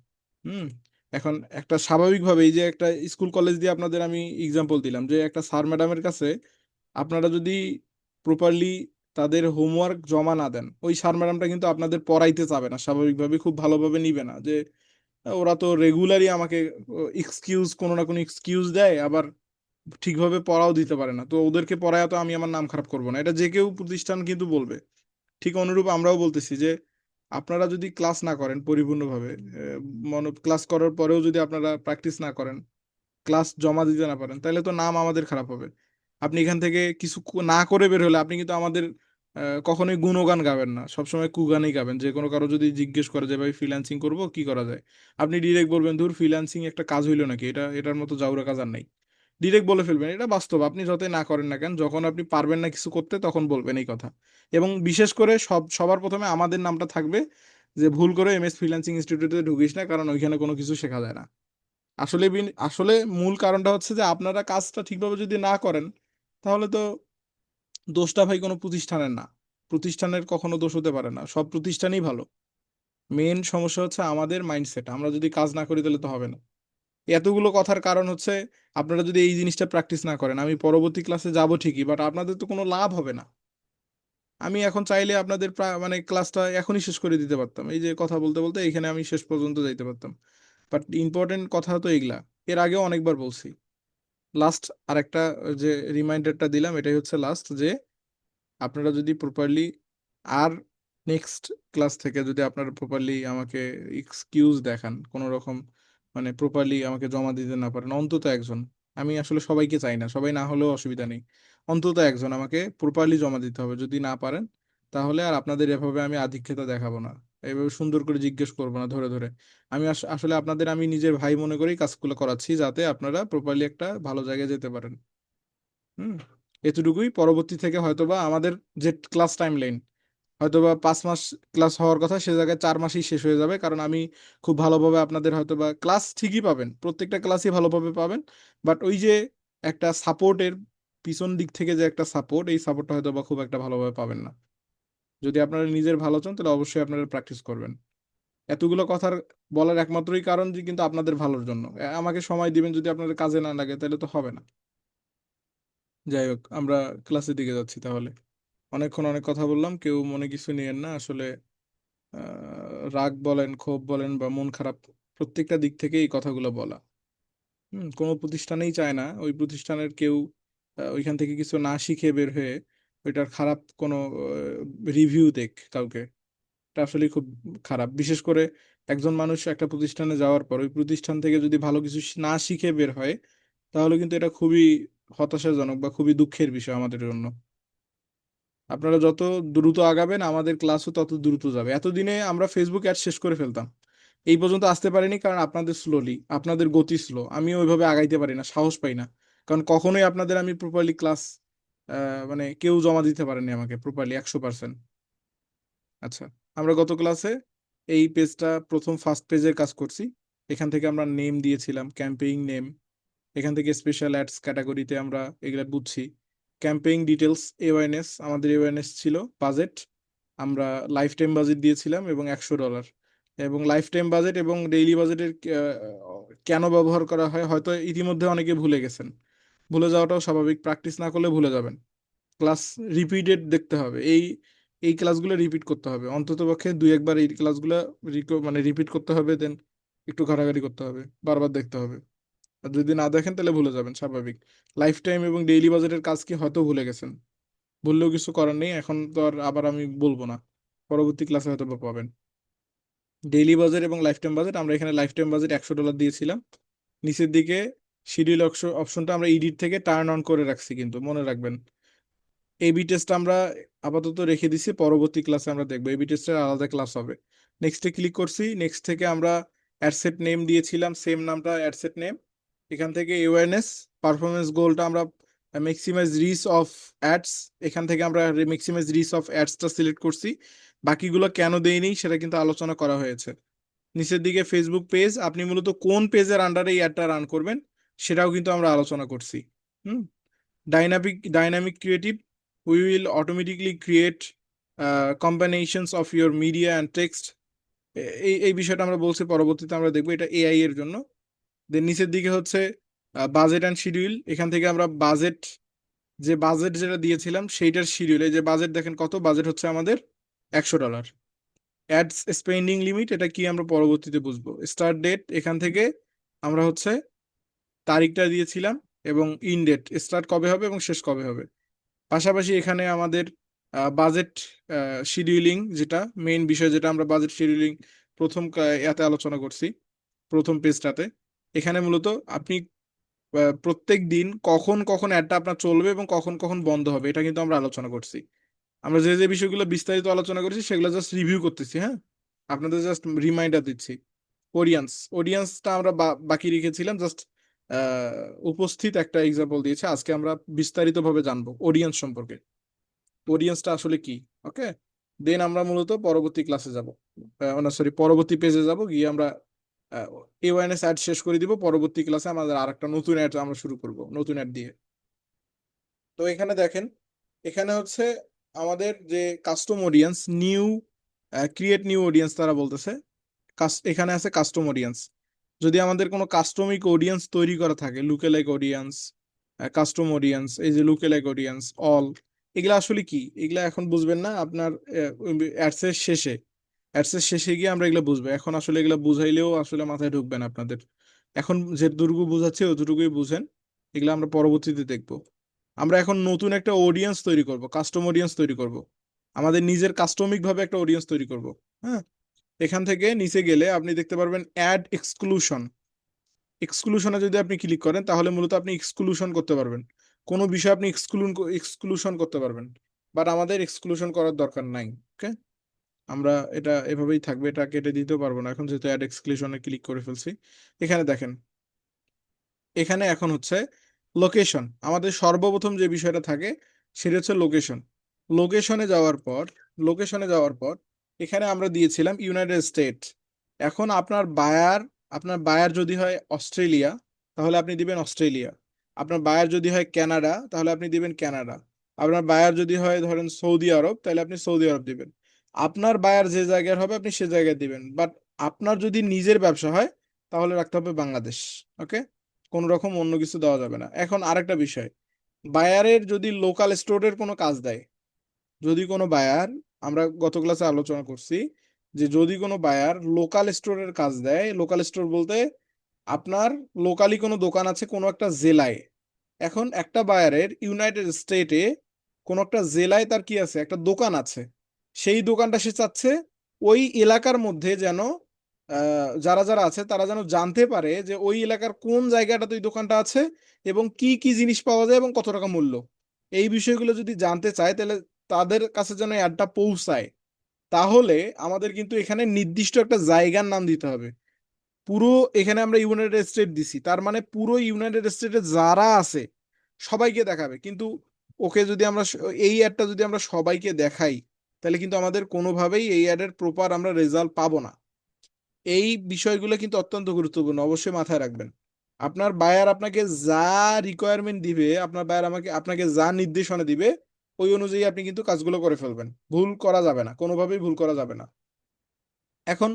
হুম। এখন একটা স্বাভাবিকভাবে এই যে একটা স্কুল কলেজ দিয়ে আপনাদের আমি এক্সাম্পল দিলাম, যে একটা স্যার ম্যাডামের কাছে আপনারা যদি প্রপারলি তাদের হোমওয়ার্ক জমা না দেন, ওই স্যার ম্যাডামটা কিন্তু আপনাদের পড়াইতে চাবে না, স্বাভাবিকভাবে খুব ভালোভাবে নিবে না। যে ওরা তো রেগুলারই আমাকে কোনো না কোনো এক্সকিউজ দেয়, আবার ঠিকভাবে পড়াও দিতে পারে না, তো ওদেরকে পড়ায় তো আমি আমার নাম খারাপ করবো না, এটা যে কেউ প্রতিষ্ঠান কিন্তু বলবে। ঠিক অনুরূপ আমরাও বলতেছি যে আপনারা যদি ক্লাস না করেন পরিপূর্ণভাবে, ক্লাস করার পরেও যদি আপনারা প্র্যাকটিস না করেন, ক্লাস জমা দিতে না পারেন, তাহলে তো নাম আমাদের খারাপ হবে। আপনি এখান থেকে কিছু না করে বের হলে আপনি কিন্তু আমাদের কখনোই গুণগান গাবেন না, সবসময় কুগানই গাবেন। যে কোনো কারো যদি জিজ্ঞেস করে যে ভাই ফ্রিল্যান্সিং করবো কি করা যায়, আপনি ডিরেক্ট বলবেন ধুর ফ্রিল্যান্সিং একটা কাজ হইলো নাকি, এটার মতো জাউরা কাজ আর নাই। ডিরেক্ট বলে ফেলবেন, এটা বাস্তব। আপনি যতই না করেন না কেন, যখন আপনি পারবেন না কিছু করতে তখন বলবেন এই কথা। এবং বিশেষ করে সবার প্রথমে আমাদের নামটা থাকবে, যে ভুল করে এমএস ফ্রিল্যান্সিং ইনস্টিটিউটে ঢুকিস না, কারণ ওইখানে কোনো কিছু শেখা যায় না। আসলে মূল কারণটা হচ্ছে যে আপনারা কাজটা ঠিকভাবে যদি না করেন, তাহলে তো দোষটা ভাই কোনো প্রতিষ্ঠানের না। প্রতিষ্ঠানের কখনো দোষ হতে পারে না, সব প্রতিষ্ঠানই ভালো। মেন সমস্যা হচ্ছে আমাদের মাইন্ডসেট। আমরা যদি কাজ না করি তাহলে তো হবে না। এতগুলো কথার কারণ হচ্ছে আপনারা যদি এই জিনিসটা প্র্যাকটিস না করেন, আমি পরবর্তী ক্লাসে যাব ঠিকই, বাট আপনাদের তো কোনো লাভ হবে না। আমি এখন চাইলে আপনাদের মানে ক্লাসটা এখনই শেষ করে দিতে পারতাম, এই যে কথা বলতে বলতে এখানে আমি শেষ পর্যন্ত যাইতে পারতাম। বাট ইম্পর্টেন্ট কথা তো এগুলা, এর আগেও অনেকবার বলছি। লাস্ট আরেকটা যে রিমাইন্ডারটা দিলাম, এটাই হচ্ছে লাস্ট, যে আপনারা যদি প্রপারলি, আর নেক্সট ক্লাস থেকে যদি আপনারা প্রপারলি আমাকে এক্সকিউজ দেখান কোনো রকম, মানে প্রপারলি আমাকে জমা দিতে না পারেন, অন্তত একজন, আমি আসলে সবাইকে চাই না, সবাই না হলেও অসুবিধা নেই, অন্তত একজন আমাকে প্রপারলি জমা দিতে হবে। যদি না পারেন, তাহলে আর আপনাদের এভাবে আমি আধিক্যতা দেখাবো না, এভাবে সুন্দর করে জিজ্ঞেস করবো না ধরে ধরে। আমি আসলে আপনাদের আমি নিজের ভাই মনে করেই কাজগুলো করাচ্ছি, যাতে আপনারা প্রপারলি একটা ভালো জায়গায় যেতে পারেন। হুম, এতটুকুই। পরবর্তী থেকে হয়তোবা আমাদের যে ক্লাস টাইম লাইন, হয়তোবা 5 মাস ক্লাস হওয়ার কথা, সে জায়গায় 4 মাসেই শেষ হয়ে যাবে, কারণ আমি খুব ভালোভাবে আপনাদের হয়তোবা ক্লাস ঠিকই পাবেন, প্রত্যেকটা ক্লাসই ভালোভাবে পাবেন, বাট ওই যে একটা সাপোর্টের পিছন দিক থেকে যে একটা সাপোর্ট, এই সাপোর্টটা হয়তোবা খুব একটা ভালোভাবে পাবেন না। যদি আপনারা নিজের ভালো চান, তাহলে অবশ্যই আপনারা প্র্যাকটিস করবেন। এতগুলো কথার বলার একমাত্রই কারণ যে কিন্তু আপনাদের ভালোর জন্য। আমাকে সময় দিবেন, যদি আপনাদের কাজে না লাগে তাহলে তো হবে না। যাই হোক, আমরা ক্লাসের দিকে যাচ্ছি তাহলে। অনেকক্ষণ অনেক কথা বললাম, কেউ মনে কিছু নিয়েন না আসলে। রাগ বলেন, ক্ষোভ বলেন, বা মন খারাপ, প্রত্যেকটা দিক থেকে এই কথাগুলো বলা। কোনো প্রতিষ্ঠানেই চায় না ওই প্রতিষ্ঠানের কেউ ওইখান থেকে কিছু না শিখে বের হয়ে ওইটার খারাপ কোনো রিভিউ দেখ কাউকে। এটা আসলে খুব খারাপ। বিশেষ করে একজন মানুষ একটা প্রতিষ্ঠানে যাওয়ার পর ওই প্রতিষ্ঠান থেকে যদি ভালো কিছু না শিখে বের হয়, তাহলে কিন্তু এটা খুবই হতাশাজনক বা খুবই দুঃখের বিষয় আমাদের জন্য। আপনারা যত দ্রুত আগাবেন, আমাদের ক্লাসও তত দ্রুত যাবে। এতদিনে আমরা ফেসবুক অ্যাড শেষ করে ফেলতাম, এই পর্যন্ত আসতে পারিনি, কারণ আপনাদের গতি স্লো, আমি ওইভাবে আগাইতে পারি না, সাহস পাই না। কারণ কখনোই আপনাদের আমি প্রপারলি ক্লাস, মানে কেউ জমা দিতে পারেনি আমাকে প্রপারলি 100%। আচ্ছা, আমরা গত ক্লাসে এই পেজটা প্রথম ফার্স্ট পেজের কাজ করছি। এখান থেকে আমরা নেম দিয়েছিলাম, ক্যাম্পেইন নেম। এখান থেকে স্পেশাল অ্যাডস ক্যাটাগরিতে আমরা এগুলা বুঝছি। ক্যাম্পেইন ডিটেলস, অ্যাওয়ারনেস, আমাদের অ্যাওয়ারনেস ছিল, বাজেট আমরা লাইফ টাইম বাজেট দিয়েছিলাম এবং $100। এবং লাইফ টাইম বাজেট এবং ডেইলি বাজেটের কেন ব্যবহার করা হয় হয়তো ইতিমধ্যে অনেকে ভুলে গেছেন। ভুলে যাওয়াটাও স্বাভাবিক, প্র্যাকটিস না করলে ভুলে যাবেন। ক্লাস রিপিটেড দেখতে হবে, এই এই ক্লাসগুলো রিপিট করতে হবে, অন্তত পক্ষে 2-1 বার এই ক্লাসগুলো মানে রিপিট করতে হবে, দেন একটু ঘাটাঘাটি করতে হবে, বারবার দেখতে হবে। আর যদি না দেখেন তাহলে ভুলে যাবেন, স্বাভাবিক। লাইফ টাইম এবং ডেইলি বাজেটের কাজ কি হয়তো ভুলে গেছেন, বললেও কিছু করার নেই, এখন তো আর আবার আমি বলবো না, পরবর্তী ক্লাসে হয়তো বা পাবেন। ডেইলি বাজেট এবং লাইফ টাইম বাজেট, আমরা এখানে লাইফ টাইম বাজেট $100 দিয়েছিলাম। নিচের দিকে শিডিউল অপশনটা আমরা এডিট থেকে টার্ন অন করে রাখছি, কিন্তু মনে রাখবেন এবি টেস্ট আমরা আপাতত রেখে দিছি, পরবর্তী ক্লাসে আমরা দেখবো এবি টেস্টের আলাদা ক্লাস হবে। নেক্সটে ক্লিক করছি, নেক্সট থেকে আমরা অ্যাডসেট নেম দিয়েছিলাম, সেম নামটা অ্যাডসেট নেম। এখান থেকে অ্যাওয়ারনেস পারফরমেন্স গোলটা আমরা ম্যাক্সিমাইজ রিচ অফ অ্যাডস, এখান থেকে আমরা ম্যাক্সিমাইজ রিচ অফ অ্যাডসটা সিলেক্ট করছি। বাকিগুলো কেন দেইনি সেটা কিন্তু আলোচনা করা হয়েছে। নিচের দিকে ফেসবুক পেজ, আপনি মূলত কোন পেজের আন্ডারে এই অ্যাডটা রান করবেন সেটাও কিন্তু আমরা আলোচনা করছি। হুম, dynamic creative, we will automatically create combinations of your media and text। এই বিষয়টা আমরা বলছি, পরবর্তীতে আমরা দেখবো, এটা এআই এর জন্য। দেন নিচের দিকে হচ্ছে বাজেট অ্যান্ড শিডিউল, এখান থেকে আমরা বাজেট যেটা দিয়েছিলাম সেইটার শিডিউল, এই যে বাজেট দেখেন কত, বাজেট হচ্ছে আমাদের $100। অ্যাডস স্পেন্ডিং লিমিট, এটা কি আমরা পরবর্তীতে বুঝবো। স্টার্ট ডেট, এখান থেকে আমরা হচ্ছে তারিখটা দিয়েছিলাম, এবং ইন ডেট, স্টার্ট কবে হবে এবং শেষ কবে হবে। পাশাপাশি এখানে আমাদের বাজেট শিডিউলিং, যেটা মেইন বিষয়, যেটা আমরা বাজেট শিডিউলিং প্রথম ইয়াতে আলোচনা করছি, প্রথম পেজটাতে। এখানে মূলত আপনি প্রত্যেক দিন কখন কখন অ্যাডটা আপনার চলবে এবং কখন কখন বন্ধ হবে, এটা কিন্তু আমরা আলোচনা করছি। আমরা যে যে বিষয়গুলো বিস্তারিত আলোচনা করেছি সেগুলো জাস্ট রিভিউ করতেছি, হ্যাঁ, আপনাদের জাস্ট রিমাইন্ডার দিচ্ছি। অডিয়েন্সটা আমরা বাকি রেখেছিলাম, জাস্ট উপস্থিত একটা এক্সাম্পল দিয়েছে। আজকে আমরা বিস্তারিতভাবে জানবো অডিয়েন্স সম্পর্কে, অডিয়েন্সটা আসলে কি। ওকে, দেন আমরা মূলত পরবর্তী ক্লাসে যাব, না সরি, পরবর্তী পেজে যাব, গিয়ে আমরা এওয়ারনেস অ্যাড শেষ করে দিব। পরবর্তী ক্লাসে আমাদের আরেকটা নতুন অ্যাড আমরা শুরু করব, নতুন অ্যাড দিয়ে। তো এখানে দেখেন, এখানে হচ্ছে আমাদের যে custom audience, create new audience তারা বলতেছে। এখানে আছে কাস্টম অডিয়েন্স। যদি আমাদের কোনো কাস্টমিক অডিয়েন্স তৈরি করা থাকে, লুকেলাইক অডিয়েন্স, কাস্টম অডিয়েন্স, এই যে লুকেলাইক অডিয়েন্স, অল, এগুলা আসলে কি, এগুলা এখন বুঝবেন না, আপনার অ্যাডসের শেষে গিয়ে আমরা এগুলা বুঝবো। এখন আসলে এগুলা বুঝাইলেও আসলে মাথায় ঢুকবে না আপনাদের। এখন যেটুকু বুঝাচ্ছি অতটুকুই বুঝেন, এগুলা আমরা পরবর্তীতে দেখবো। আমরা এখন নতুন একটা অডিয়েন্স তৈরি করব, কাস্টম অডিয়েন্স তৈরি করব, আমাদের নিজের কাস্টমিক ভাবে একটা অডিয়েন্স তৈরি করব। হ্যাঁ, এখান থেকে নিচে গেলে আপনি দেখতে পারবেন অ্যাড এক্সক্লুশন। এক্সক্লুশনে যদি আপনি ক্লিক করেন তাহলে মূলত আপনি এক্সক্লুশন করতে পারবেন, কোনো বিষয় আপনি এক্সক্লুশন করতে পারবেন। বাট আমাদের এক্সক্লুশন করার দরকার নাই। ওকে, আমরা এটা এভাবেই থাকবে, এটা কেটে দিতেও পারবো না এখন, যেহেতু অ্যাড এক্সক্লুশনে ক্লিক করে ফেলছি। এখানে দেখেন, এখানে এখন হচ্ছে লোকেশন। আমাদের সর্বপ্রথম যে বিষয়টা থাকে সেটা হচ্ছে লোকেশন। লোকেশনে যাওয়ার পর লোকেশনে যাওয়ার পর এখানে আমরা দিয়েছিলাম ইউনাইটেড স্টেট। এখন আপনার বায়ার যদি হয় অস্ট্রেলিয়া, তাহলে আপনি দিবেন অস্ট্রেলিয়া। আপনার বায়ার যদি হয় কানাডা, তাহলে আপনি দিবেন কানাডা। আপনার বায়ার যদি হয় ধরেন সৌদি আরব, তাহলে আপনি সৌদি আরব দিবেন। আপনার বায়ার যে জায়গায় হবে আপনি সে জায়গায় দিবেন। বাট আপনার যদি নিজের ব্যবসা হয় তাহলে রাখতে হবে বাংলাদেশ। ওকে, কোনো রকম অন্য কিছু দেওয়া যাবে না। এখন আরেকটা বিষয়, বায়ারের যদি লোকাল স্টোরের কোনো কাজ দেয়, যদি কোনো বায়ার, আমরা গত ক্লাসে আলোচনা করছি যে যদি কোনো বায়ার লোকাল স্টোরের কাজ দেয়, লোকাল স্টোর বলতে আপনার লোকালি কোনো দোকান আছে কোনো একটা জেলায়। এখন একটা বায়ারের ইউনাইটেড স্টেটে কোনো একটা জেলায় তার কি আছে, একটা দোকান আছে, সেই দোকানটা সে চাচ্ছে ওই এলাকার মধ্যে যেন যারা যারা আছে তারা যেন জানতে পারে যে ওই এলাকার কোন জায়গাটাতে ওই দোকানটা আছে এবং কি কি জিনিস পাওয়া যায় এবং কত টাকা মূল্য। এই বিষয়গুলো যদি জানতে চায় তাহলে তাদের কাছে যেন অ্যাডটা পৌঁছায়। তাহলে আমাদের কিন্তু এখানে নির্দিষ্ট একটা জায়গার নাম দিতে হবে। পুরো এখানে আমরা ইউনাইটেড স্টেট দিছি, তার মানে পুরো ইউনাইটেড স্টেটে যারা আছে সবাইকে দেখাবে। কিন্তু ওকে যদি আমরা এই অ্যাডটা যদি আমরা সবাইকে দেখাই তাহলে কিন্তু আমাদের কোনোভাবেই এই অ্যাডের প্রপার আমরা রেজাল্ট পাবো না। এই বিষয়গুলো কিন্তু অত্যন্ত গুরুত্বপূর্ণ, অবশ্যই মাথায় রাখবেন। আপনার বায়ার আপনাকে যা রিকোয়ারমেন্ট দিবে, আপনার বায়ার আপনাকে যা নির্দেশনা দিবে, ওই অনুযায়ী আপনি কিন্তু কাজগুলো করে ফেলবেন। ভুল করা যাবে না, কোনোভাবেই ভুল করা যাবে না। এখন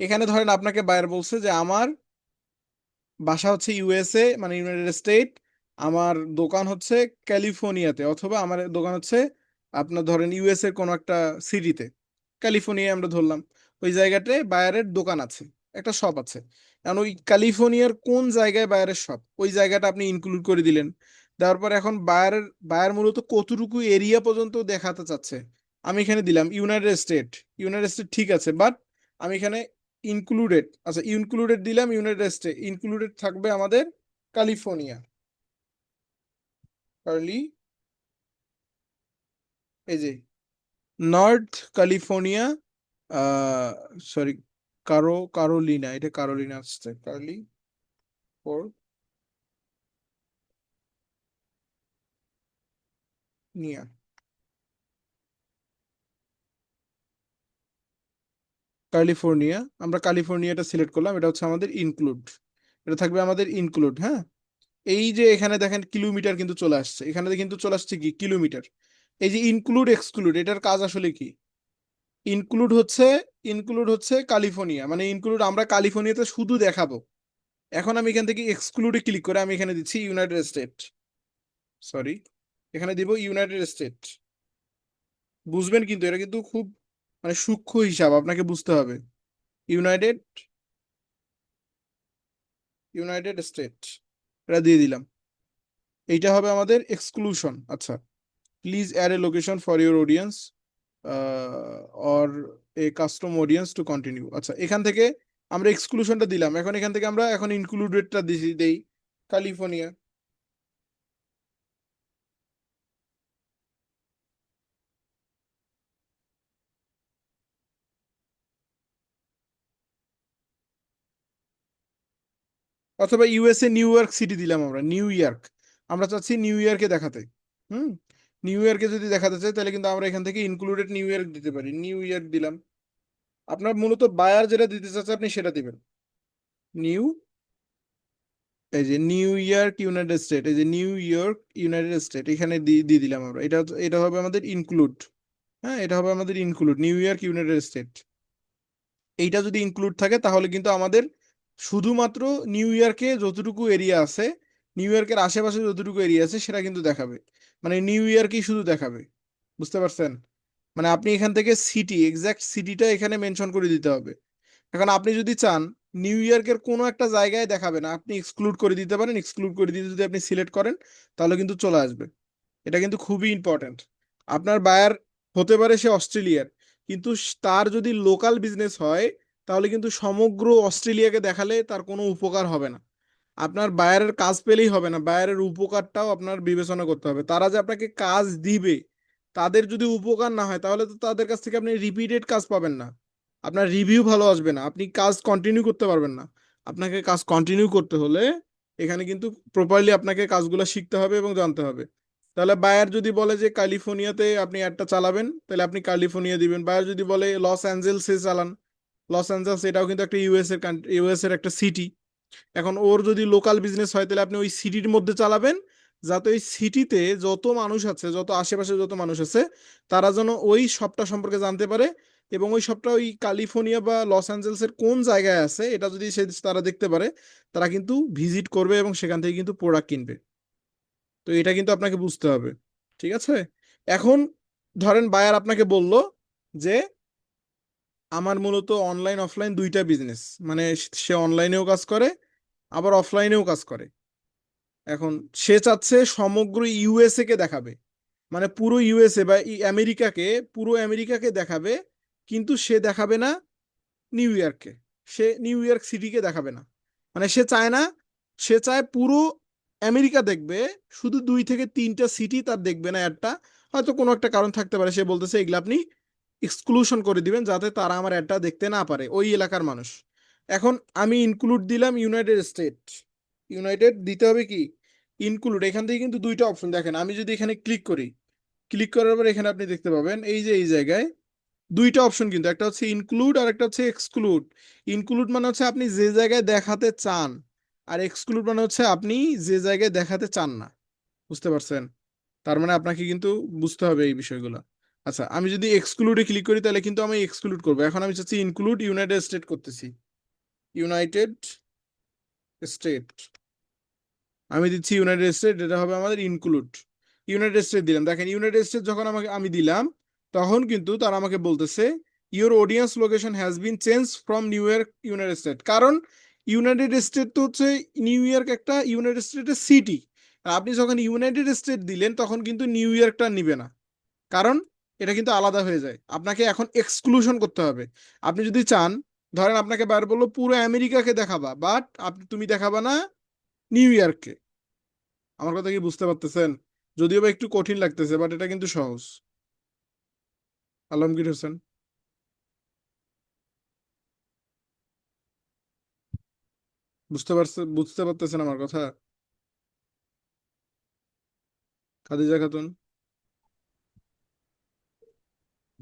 এখানে ধরেন আপনাকে বায়ার বলছে যে আমার বাসা হচ্ছে ইউএসএ, মানে ইউনাইটেড স্টেট, আমার দোকান হচ্ছে ক্যালিফোর্নিয়াতে, অথবা আমার দোকান হচ্ছে আপনার ধরেন ইউএস এর কোনো একটা সিটিতে, ক্যালিফোর্নিয়া আমরা ধরলাম। ওই জায়গাটায় বায়ারের দোকান আছে, একটা শপ আছে। কারণ ওই ক্যালিফোর্নিয়ার কোন জায়গায় বায়ারের শপ, ওই জায়গাটা আপনি ইনক্লুড করে দিলেন। দেওয়ার পর এখন বায়ার মূলত কতটুকু এরিয়া পর্যন্ত দেখাতে চাচ্ছে, আমি এখানে দিলাম ইউনাইটেড স্টেট। ইউনাইটেড স্টেট ঠিক আছে, বাট আমি এখানে ইনক্লুডেড, আচ্ছা ইনক্লুডেড দিলাম ইউনাইটেড স্টেট, ইনক্লুডেড থাকবে আমাদের ক্যালিফোর্নিয়া, কার্লি, এই যে নর্থ ক্যালিফোর্নিয়া, সরি, কারোলিনা, এটা কারোলিনা আসছে, ক্যালিফোর্নিয়া। ক্যালিফোর্নিয়া, আমরা ক্যালিফোর্নিয়াটা সিলেক্ট করলাম, এটা হচ্ছে আমাদের ইনক্লুড, এটা থাকবে আমাদের ইনক্লুড। হ্যাঁ, এই যে এখানে দেখেন কিলোমিটার কিন্তু চলে আসছে, এখানে কিন্তু চলে আসছে কি কিলোমিটার। এই যে ইনক্লুড এক্সক্লুড, এটার কাজ আসলে কি? ইনক্লুড হচ্ছে ক্যালিফোর্নিয়া, মানে ইনক্লুড আমরা ক্যালিফোর্নিয়াতে শুধু দেখাবো। এখন আমি এখান থেকে এক্সক্লুডে ক্লিক করে আমি এখানে দিচ্ছি ইউনাইটেড স্টেট, সরি, এখানে দিব ইউনাইটেড স্টেট। বুঝবেন কিন্তু এটা কিন্তু খুব মানে সূক্ষ্ম হিসাব, আপনাকে বুঝতে হবে। ইউনাইটেড ইউনাইটেড স্টেট, এটা দিয়ে দিলাম। এইটা হবে আমাদের এক্সক্লুশন। আচ্ছা, please add a location for your audience or a custom audience to continue. আচ্ছা, এখান থেকে আমরা এক্সক্লুশনটা দিলাম, এখন এখান থেকে আমরা এখন ইনক্লুডেডটা দেই ক্যালিফোর্নিয়া। অথবা ইউএসএ নিউ ইয়র্ক সিটি দিলাম, আমরা নিউ ইয়র্ক, আমরা চাচ্ছি নিউ ইয়র্কে দেখাতে। হুম, নিউ ইয়র্কে যদি দেখাতে চাই তাহলে কিন্তু আমরা এখান থেকে ইনক্লুডেড নিউ ইয়র্ক দিতে পারি, নিউ ইয়র্ক দিলাম। আপনার মূলত বায়ার যেটা দিতে চাচ্ছে আপনি সেটা দিবেন, নিউ, এই যে নিউ ইয়র্ক ইউনাইটেড স্টেট, এই যে নিউ ইয়র্ক ইউনাইটেড স্টেট এখানে দিয়ে দিলাম আমরা, এটা হবে আমাদের ইনক্লুড। হ্যাঁ, এটা হবে আমাদের include, new York United state. এইটা যদি ইনক্লুড থাকে তাহলে কিন্তু আমাদের শুধুমাত্র নিউ ইয়র্কে যতটুকু এরিয়া আছে, নিউ ইয়র্কের আশেপাশে যতটুকু এরিয়া আছে সেটা কিন্তু দেখাবে, মানে নিউ ইয়র্কই শুধু দেখাবে। বুঝতে পারছেন? মানে আপনি এখান থেকে সিটি, এক্সাক্ট সিটিটা এখানে মেনশন করে দিতে হবে। এখন আপনি যদি চান নিউ ইয়র্কের কোনো একটা জায়গায় দেখাবে না, আপনি এক্সক্লুড করে দিতে পারেন, এক্সক্লুড করে দিতে যদি আপনি সিলেক্ট করেন তাহলে কিন্তু চলে আসবে। এটা কিন্তু খুবই ইম্পর্ট্যান্ট। আপনার বায়ার হতে পারে সে অস্ট্রেলিয়ার, কিন্তু তার যদি লোকাল বিজনেস হয় তাহলে কিন্তু সমগ্র অস্ট্রেলিয়াকে দেখালে তার কোনো উপকার হবে না। আপনার বায়ারের কাজ পেলেই হবে না, বায়ারের উপকারটাও আপনার বিবেচনা করতে হবে। তারা যে আপনাকে কাজ দিবে, তাদের যদি উপকার না হয় তাহলে তো তাদের কাছ থেকে আপনি রিপিটেড কাজ পাবেন না, আপনার রিভিউ ভালো আসবে না, আপনি কাজ কন্টিনিউ করতে পারবেন না। আপনাকে কাজ কন্টিনিউ করতে হলে এখানে কিন্তু প্রপারলি আপনাকে কাজগুলো শিখতে হবে এবং জানতে হবে। তাহলে বায়ার যদি বলে যে ক্যালিফোর্নিয়াতে আপনি একটা চালাবেন তাহলে আপনি ক্যালিফোর্নিয়া দিবেন। বায়ার যদি বলে লস অ্যাঞ্জেলসে চালান, লস অ্যাঞ্জেলস এটাও কিন্তু একটা ইউএস এর একটা সিটি। এখন ওর যদি লোকাল বিজনেস হয় তাহলে আপনি ওই সিটির মধ্যে চালাবেন, যাতে ওই সিটিতে যত মানুষ আছে, যত আশেপাশে যত মানুষ আছে, তারা যেন ওই সবটা সম্পর্কে জানতে পারে, এবং ওই সবটা ওই ক্যালিফোর্নিয়া বা লস অ্যাঞ্জেলসের কোন জায়গায় আছে এটা যদি তারা দেখতে পারে, তারা কিন্তু ভিজিট করবে এবং সেখান থেকে কিন্তু প্রোডাক্ট কিনবে। তো এটা কিন্তু আপনাকে বুঝতে হবে। ঠিক আছে? এখন ধরেন বায়ার আপনাকে বলল যে আমার মূলত অনলাইন অফলাইন দুইটা বিজনেস, মানে সে অনলাইনেও কাজ করে আবার অফলাইনেও কাজ করে। এখন সে চাচ্ছে সমগ্র ইউএসএ কে দেখাবে, মানে পুরো ইউএসএ বা আমেরিকাকে, পুরো আমেরিকাকে দেখাবে, কিন্তু সে দেখাবে না নিউ ইয়র্ককে, সে নিউ ইয়র্ক সিটিকে দেখাবে না। মানে সে চায় না, সে চায় পুরো আমেরিকা দেখবে, শুধু 2 থেকে 3টা সিটি তার দেখবে না একটা। হয়তো কোনো একটা কারণ থাকতে পারে, সে বলতেছে এগুলো আপনি এক্সক্লুশন করে দিবেন যাতে তারা আমার অ্যাডটা দেখতে না পারে ওই এলাকার মানুষ। এখন আমি ইনক্লুড দিলাম ইউনাইটেড স্টেট, ইউনাইটেড দিতে হবে কি ইনক্লুড। এখান থেকে কিন্তু 2টা অপশন দেখেন, আমি যদি এখানে ক্লিক করি, ক্লিক করার পর এখানে আপনি দেখতে পাবেন এই যে এই জায়গায় 2টা অপশন, কিন্তু একটা হচ্ছে ইনক্লুড আর একটা হচ্ছে এক্সক্লুড। ইনক্লুড মানে হচ্ছে আপনি যে জায়গায় দেখাতে চান, আর এক্সক্লুড মানে হচ্ছে আপনি যে জায়গায় দেখাতে চান না। বুঝতে পারছেন? তার মানে আপনাকে কিন্তু বুঝতে হবে এই বিষয়গুলো। আচ্ছা, আমি যদি এক্সক্লুডে ক্লিক করি তাহলে কিন্তু আমি এক্সক্লুড করবো, এখন আমি চাচ্ছি ইনক্লুড ইউনাইটেড স্টেট করতেছি, ইউনাইটেড স্টেট, আমি দিচ্ছি ইউনাইটেড স্টেট, এটা হবে আমাদের ইনক্লুড। ইউনাইটেড স্টেট দিলাম, দেখেন ইউনাইটেড স্টেট যখন আমাকে আমি দিলাম তখন কিন্তু তারা আমাকে বলতেছে your audience location has been change from new York United state. কারণ ইউনাইটেড স্টেট তো হচ্ছে, নিউ ইয়র্ক একটা ইউনাইটেড স্টেটের সিটি, আপনি যখন ইউনাইটেড স্টেট দিলেন তখন কিন্তু নিউ ইয়র্কটা নিবে না, কারণ এটা কিন্তু আলাদা হয়ে যায়। আপনাকে এখন এক্সক্লুশন করতে হবে। আপনি যদি চান, ধরেন আপনাকে বার বললো পুরো আমেরিকাকে দেখাবা, বাট তুমি দেখাবা না নিউ ইয়র্ককে। আমার কথা কি বুঝতে পারতেছেন? যদিও বা একটু কঠিন লাগতেছে বাট এটা কিন্তু সহজ। আলমগীর হোসেন, বুঝতে পারতেছেন আমার কথা? খাদিজা খাতুন,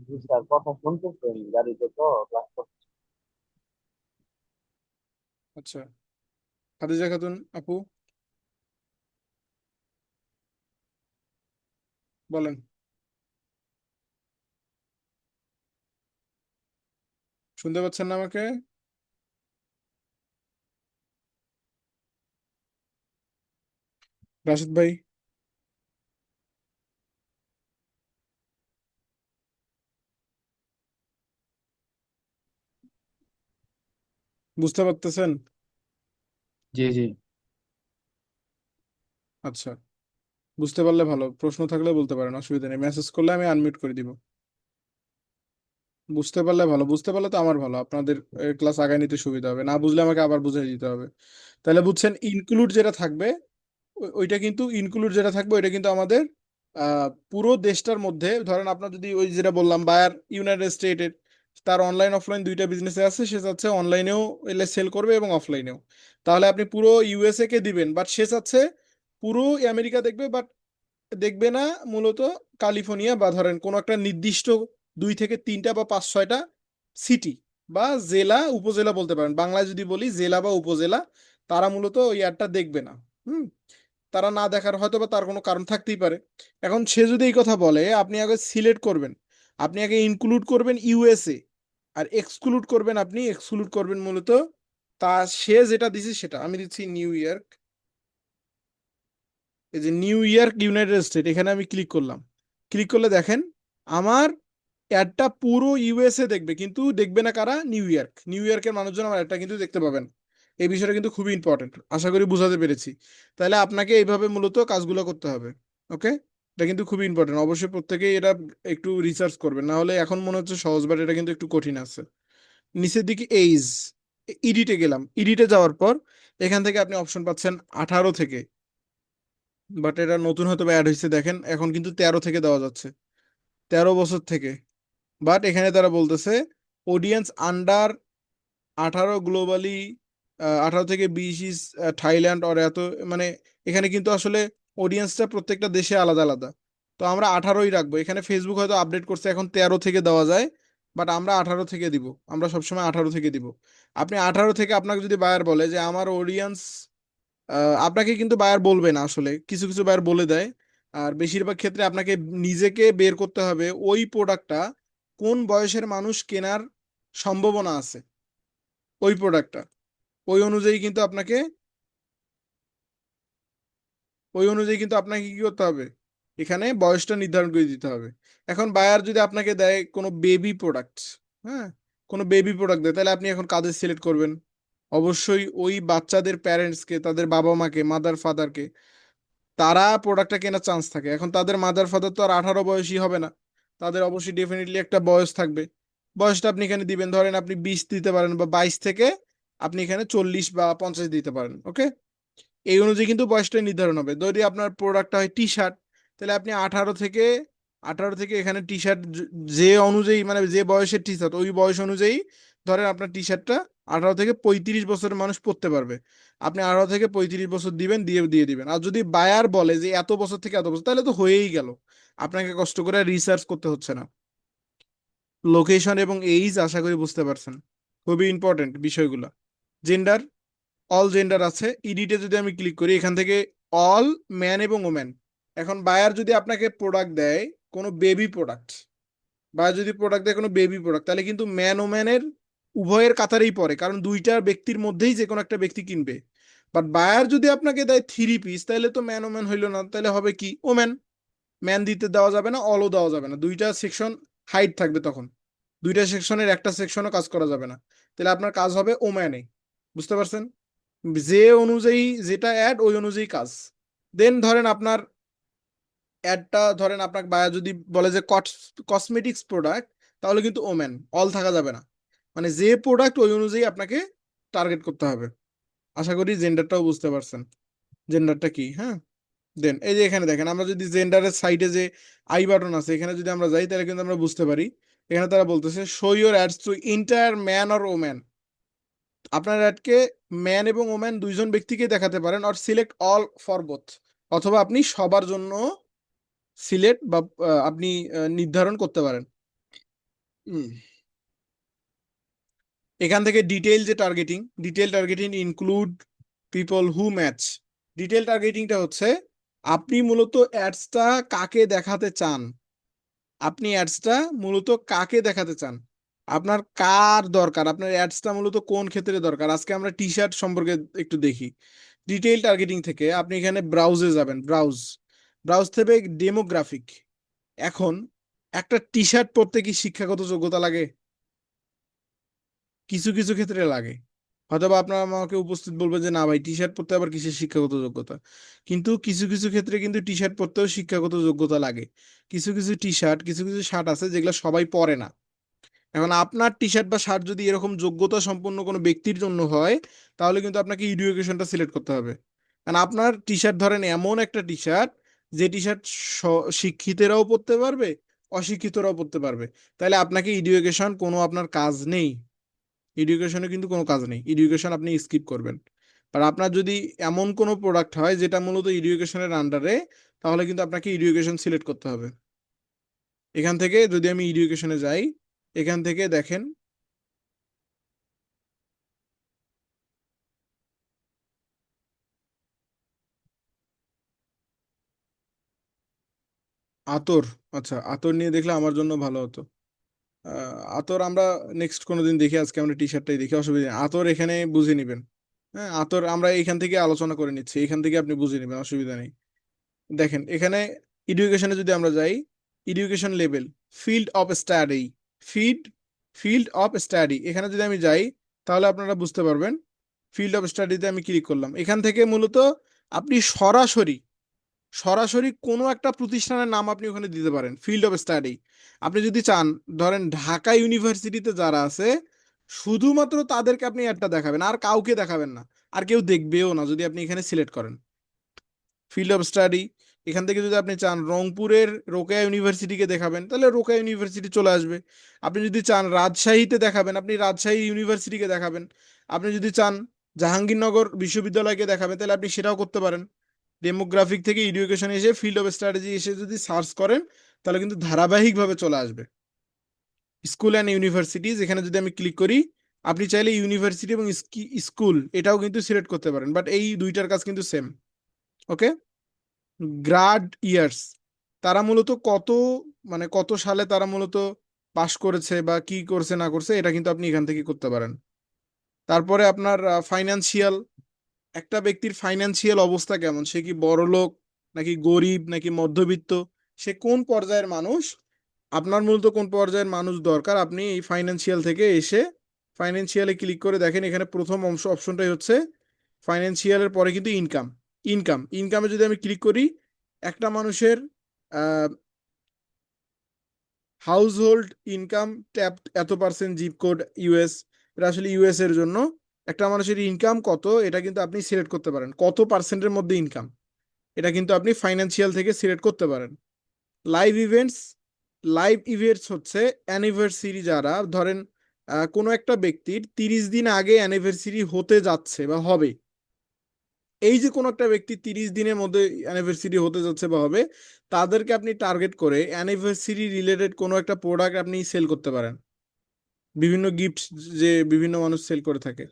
জি স্যার, কথা শুনতেছেন গাড়িতে তো ক্লাস করতে। আচ্ছা, খাদিজা খাতুন আপু বলেন, শুনতে পাচ্ছেন না আমাকে? রাশিদ ভাই, বুঝতে পারতেছেন? জি জি। আচ্ছা, বুঝতে পারলে ভালো, প্রশ্ন থাকলে বলতে পারেন, অসুবিধা নেই, মেসেজ করলে আমি আনমিউট করে দিব। বুঝতে পারলে ভালো, বুঝতে পারলে তো আমার ভালো, আপনাদের ক্লাস আগায় নিতে সুবিধা হবে, না বুঝলে আমাকে আবার বুঝিয়ে দিতে হবে। তাহলে বুঝছেন, ইনক্লুড যেটা থাকবে ওইটা কিন্তু ইনক্লুড যেটা থাকবে ওইটা কিন্তু আমাদের পুরো দেশটার মধ্যে, ধরেন আপনার যদি ওই যেটা বললাম বায়ার ইউনাইটেড স্টেটের, তার অনলাইন অফলাইন দুইটা বিজনেসে আছে, সে চাচ্ছে অনলাইনেও এলে সেল করবে এবং অফলাইনেও, তাহলে আপনি পুরো ইউএসএ কে দিবেন, বাট সে চাচ্ছে পুরো আমেরিকা দেখবে, বাট দেখবে না মূলত ক্যালিফোর্নিয়া বা ধরেন কোনো একটা নির্দিষ্ট 2 থেকে 3টা বা 5-6টা সিটি বা জেলা উপজেলা বলতে পারেন, বাংলায় যদি বলি জেলা বা উপজেলা, তারা মূলত ওই অ্যাডটা দেখবে না। হুম। তারা না দেখার হয়তো বা তার কোনো কারণ থাকতেই পারে। এখন সে যদি এই কথা বলে, আপনি আগে সিলেক্ট করবেন, আপনি আগে ইনক্লুড করবেন ইউএসএ, আর এক্সক্লুড করবেন মূলত তা সে যেটা দিছে সেটা। আমি দিচ্ছি নিউ ইয়র্ক, এই যে নিউ ইয়র্ক ইউনাইটেড স্টেট, এখানে আমি ক্লিক করলাম। ক্লিক করলে দেখেন আমার অ্যাডটা পুরো ইউএসএ দেখবে, কিন্তু দেখবে না কারা, নিউ ইয়র্কের মানুষজন আমার অ্যাডটা কিন্তু দেখতে পাবেন। এই বিষয়টা কিন্তু খুবই ইম্পর্টেন্ট, আশা করি বুঝাতে পেরেছি। তাহলে আপনাকে এইভাবে মূলত কাজগুলো করতে হবে। ওকে, এটা কিন্তু খুবই ইম্পর্টেন্ট, অবশ্যই প্রত্যেকেই এটা একটু রিসার্চ করবেন, না হলে এখন মনে হচ্ছে সহজ, বাট এটা কিন্তু একটু কঠিন আছে। নিচের দিকে এইজ, ইডিটে গেলাম, ইডিটে যাওয়ার পর এখান থেকে আপনি অপশন পাচ্ছেন 18 থেকে, বাট এটা নতুন হয়তো অ্যাড হয়েছে, দেখেন এখন কিন্তু 13 থেকে দেওয়া যাচ্ছে, 13 বছর থেকে। বাট এখানে তারা বলতেছে অডিয়েন্স আন্ডার 18 গ্লোবালি, 18 থেকে 20 ইজ থাইল্যান্ড অর এত, মানে এখানে কিন্তু আসলে অডিয়েন্সটা প্রত্যেকটা দেশে আলাদা আলাদা। তো আমরা 18ই রাখবো, এখানে ফেসবুক হয়তো আপডেট করছে এখন 13 থেকে দেওয়া যায়, বাট আমরা 18 থেকে দিব, আমরা সবসময় 18 থেকে দিব। আপনি 18 থেকে, আপনাকে যদি বায়ার বলে যে আমার অডিয়েন্স, আপনাকে কিন্তু বায়ার বলবে না, আসলে কিছু কিছু বায়ার বলে দেয়, আর বেশিরভাগ ক্ষেত্রে আপনাকে নিজেকে বের করতে হবে ওই প্রোডাক্টটা কোন বয়সের মানুষ কেনার সম্ভাবনা আছে, ওই প্রোডাক্টটা ওই অনুযায়ী কিন্তু আপনাকে কি করতে হবে, এখানে বয়সটা নির্ধারণ করে দিতে হবে। এখন বায়ার যদি আপনাকে দেয় কোনো বেবি প্রোডাক্ট, হ্যাঁ, কোনো বেবি প্রোডাক্ট দেয়, তাহলে আপনি এখন কাদের সিলেক্ট করবেন? অবশ্যই ওই বাচ্চাদের প্যারেন্টসকে, তাদের বাবা মাকে, মাদার ফাদারকে, তারা প্রোডাক্টটা কেনার চান্স থাকে। এখন তাদের মাদার ফাদার তো আর 18 বয়সী হবে না, তাদের অবশ্যই ডেফিনেটলি একটা বয়স থাকবে। বয়সটা আপনি এখানে দিবেন, ধরেন আপনি 20 দিতে পারেন, বা 22 থেকে আপনি এখানে 40 বা 50 দিতে পারেন। ওকে, এই অনুযায়ী কিন্তু বয়সটা নির্ধারণ হবে। যদি আপনার প্রোডাক্টটা হয় টি শার্ট, তাহলে আপনি 18 থেকে এখানে টি শার্ট যে অনুযায়ী, মানে যে বয়সের টি শার্ট ওই বয়স অনুযায়ী ধরেন আপনার টি শার্টটা 18 থেকে 35 বছরের মানুষ পরতে পারবে, আপনি 18 থেকে 35 বছর দিবেন, দিয়ে দিয়ে দিবেন। আর যদি বায়ার বলে যে এত বছর থেকে এত বছর, তাহলে তো হয়েই গেল, আপনাকে কষ্ট করে রিসার্চ করতে হচ্ছে না। লোকেশন এবং এইজ আশা করি বুঝতে পারছেন, খুবই ইম্পর্টেন্ট বিষয়গুলো। জেন্ডার, অল জেন্ডার আছে, ইডিটে যদি আমি ক্লিক করি এখান থেকে অল ম্যান এবং ওম্যান। এখন বায়ার যদি আপনাকে প্রোডাক্ট দেয় কোনো বেবি প্রোডাক্ট, বা যদি প্রোডাক্ট দেয় কোনো বেবি প্রোডাক্ট, তাহলে কিন্তু ম্যান ওম্যানের উভয়ের কাতারেই পড়ে, কারণ দুইটা ব্যক্তির মধ্যেই যে কোনো একটা ব্যক্তি কিনবে। বাট বায়ার যদি আপনাকে দেয় 3 পিস, তাহলে তো ম্যান ওম্যান হইলো না, তাহলে হবে কি ওম্যান। ম্যান দিতে দেওয়া যাবে না, অলও দেওয়া যাবে না, দুইটা সেকশন হাইড থাকবে তখন, দুইটা সেকশনের একটা সেকশনও কাজ করা যাবে না, তাহলে আপনার কাজ হবে ওম্যানে। বুঝতে পারছেন, যে অনুযায়ী যেটা অ্যাড ওই অনুযায়ী কাজ। দেন ধরেন আপনার অ্যাডটা, ধরেন আপনার বায়া যদি বলে যে কসমেটিক্স প্রোডাক্ট, তাহলে কিন্তু ওমেন, অল থাকা যাবে না, মানে যে প্রোডাক্ট ওই অনুযায়ী আপনাকে টার্গেট করতে হবে। আশা করি জেন্ডারটাও বুঝতে পারছেন, জেন্ডারটা কি। হ্যাঁ, দেন এই যে এখানে দেখেন, আমরা যদি জেন্ডারের সাইডে যে আই বাটন আছে এখানে যদি আমরা যাই, তাহলে কিন্তু আমরা বুঝতে পারি এখানে তারা বলতেছে show your ads to entire man or woman. আপনার অ্যাডকে ম্যান এবং ওম্যান দুইজন ব্যক্তিকে দেখাতে পারেন, or select all for both, অথবা আপনি সবার জন্য সিলেক্ট বা আপনি নির্ধারণ করতে পারেন। হুম। এখান থেকে detail targeting include people who match. Detail টার্গেটিংটা হচ্ছে আপনি মূলত অ্যাডসটা কাকে দেখাতে চান, আপনি অ্যাডসটা মূলত কাকে দেখাতে চান, আপনার কার দরকার, আপনার অ্যাডসটা মূলত কোন ক্ষেত্রে দরকার। আজকে আমরা টি শার্ট সম্পর্কে একটু দেখি। ডিটেইল টার্গেটিং থেকে আপনি এখানে ব্রাউজে যাবেন, ব্রাউজ থেকে ডেমোগ্রাফিক। এখন একটা টি শার্ট পরতে কি শিক্ষাগত যোগ্যতা লাগে? কিছু কিছু ক্ষেত্রে লাগে, হয়তো বা আপনার আমাকে উপস্থিত বলবে যে না ভাই টি শার্ট পরতে আবার কিসের শিক্ষাগত যোগ্যতা, কিন্তু কিছু কিছু ক্ষেত্রে কিন্তু টি শার্ট পরতেও শিক্ষাগত যোগ্যতা লাগে। কিছু কিছু টি শার্ট, কিছু কিছু শার্ট আছে যেগুলো সবাই পরে না। এখন আপনার টি শার্ট বা শার্ট যদি এরকম যোগ্যতা সম্পন্ন কোনো ব্যক্তির জন্য হয়, তাহলে কিন্তু আপনাকে এডুকেশনটা সিলেক্ট করতে হবে। কারণ আপনার টি শার্ট ধরেন এমন একটা টি শার্ট, যে টি শার্ট শিক্ষিতরাও পরতে পারবে, অশিক্ষিতরাও পরতে পারবে, তাহলে আপনাকে এডুকেশন কোনো আপনার কাজ নেই। এডুকেশনে কিন্তু কোনো কাজ নেই, এডুকেশন আপনি স্কিপ করবেন। আর আপনার যদি এমন কোনো প্রোডাক্ট হয় যেটা মূলত এডুকেশনের আন্ডারে, তাহলে কিন্তু আপনাকে এডুকেশন সিলেক্ট করতে হবে। এখান থেকে যদি আমি এডুকেশনে যাই, এখান থেকে দেখেন আতর। আচ্ছা, আতর নিয়ে দেখলে আমার জন্য ভালো হতো। আতর আমরা নেক্সট কোনো দিন দেখি, আজকে আমরা টি শার্টটাই দেখি, অসুবিধা নেই। আতর এখানে বুঝে নিবেন। হ্যাঁ, আতর আমরা এখান থেকে আলোচনা করে নিচ্ছি, এখান থেকে আপনি বুঝে নেবেন, অসুবিধা নেই। দেখেন এখানে এডুকেশনে যদি আমরা যাই, education level, field of study, field field of study, এখানে যদি আমি যাই তাহলে আপনারা বুঝতে পারবেন। ফিল্ড অফ স্টাডিতে আমি ক্লিক করলাম, এখান থেকে মূলত আপনি সরাসরি সরাসরি কোনো একটা প্রতিষ্ঠানের নাম আপনি ওখানে দিতে পারেন, ফিল্ড অফ স্টাডি। আপনি যদি চান, ধরেন ঢাকা ইউনিভার্সিটিতে যারা আছে শুধুমাত্র তাদেরকে আপনি একটা দেখাবেন, আর কাউকে দেখাবেন না, আর কেউ দেখবেও না যদি আপনি এখানে সিলেক্ট করেন ফিল্ড অফ স্টাডি। এখান থেকে যদি আপনি চান রংপুরের রোকেয়া ইউনিভার্সিটিকে দেখাবেন, তাহলে রোকেয়া ইউনিভার্সিটি চলে আসবে। আপনি যদি চান রাজশাহীতে দেখাবেন, আপনি রাজশাহী ইউনিভার্সিটিকে দেখাবেন। আপনি যদি চান জাহাঙ্গীরনগর বিশ্ববিদ্যালয়কে দেখাবেন, তাহলে আপনি সেটাও করতে পারেন। ডেমোগ্রাফিক থেকে এডুকেশন এসে ফিল্ড অফ স্ট্র্যাটেজি এসে যদি সার্চ করেন, তাহলে কিন্তু ধারাবাহিকভাবে চলে আসবে। স্কুল অ্যান্ড ইউনিভার্সিটিজ, এখানে যদি আমি ক্লিক করি, আপনি চাইলে ইউনিভার্সিটি এবং স্কুল এটাও কিন্তু সিলেক্ট করতে পারেন, বাট এই দুইটার কাজ কিন্তু সেম। ওকে। গ্রাড ইয়ার্স, তারা মূলত কত, মানে কত সালে তারা মূলত পাশ করেছে বা কি করছে না করছে, এটা কিন্তু আপনি এখান থেকে করতে পারেন। তারপরে আপনার ফাইন্যান্সিয়াল, একটা ব্যক্তির ফাইন্যান্সিয়াল অবস্থা কেমন, সে কি বড়লোক নাকি গরিব নাকি মধ্যবিত্ত, সে কোন পর্যায়ের মানুষ, আপনার মূলত কোন পর্যায়ের মানুষ দরকার, আপনি এই ফাইন্যান্সিয়াল থেকে এসে ফাইন্যান্সিয়ালে ক্লিক করে দেখেন, এখানে প্রথম অপশনটাই হচ্ছে ফাইন্যান্সিয়ালের পরে কিন্তু ইনকাম। ইনকামে যদি আমি ক্লিক করি, একটা মানুষের হাউস হোল্ড ইনকাম ট্যাপ এত পার্সেন্ট, জিপ কোড ইউএস, এটা আসলে ইউএস এর জন্য। একটা মানুষের ইনকাম কত, এটা কিন্তু আপনি সিলেক্ট করতে পারেন, কত পার্সেন্টের মধ্যে ইনকাম, এটা কিন্তু আপনি ফাইন্যান্সিয়াল থেকে সিলেক্ট করতে পারেন। লাইভ ইভেন্টস, লাইভ ইভেন্টস হচ্ছে অ্যানিভার্সারি, যারা ধরেন কোনো একটা ব্যক্তির 30 দিন আগে অ্যানিভার্সারি হতে যাচ্ছে বা হবে, এই যে কোনো একটা ব্যক্তি 30 দিনের মধ্যে অ্যানিভার্সারি হতে যাচ্ছে বা হবে, তাদেরকে আপনি টার্গেট করে অ্যানিভার্সারি রিলেটেড কোনো একটা প্রোডাক্ট আপনি সেল করতে পারেন। বিভিন্ন গিফট যে বিভিন্ন মানুষ সেল করে থাকে,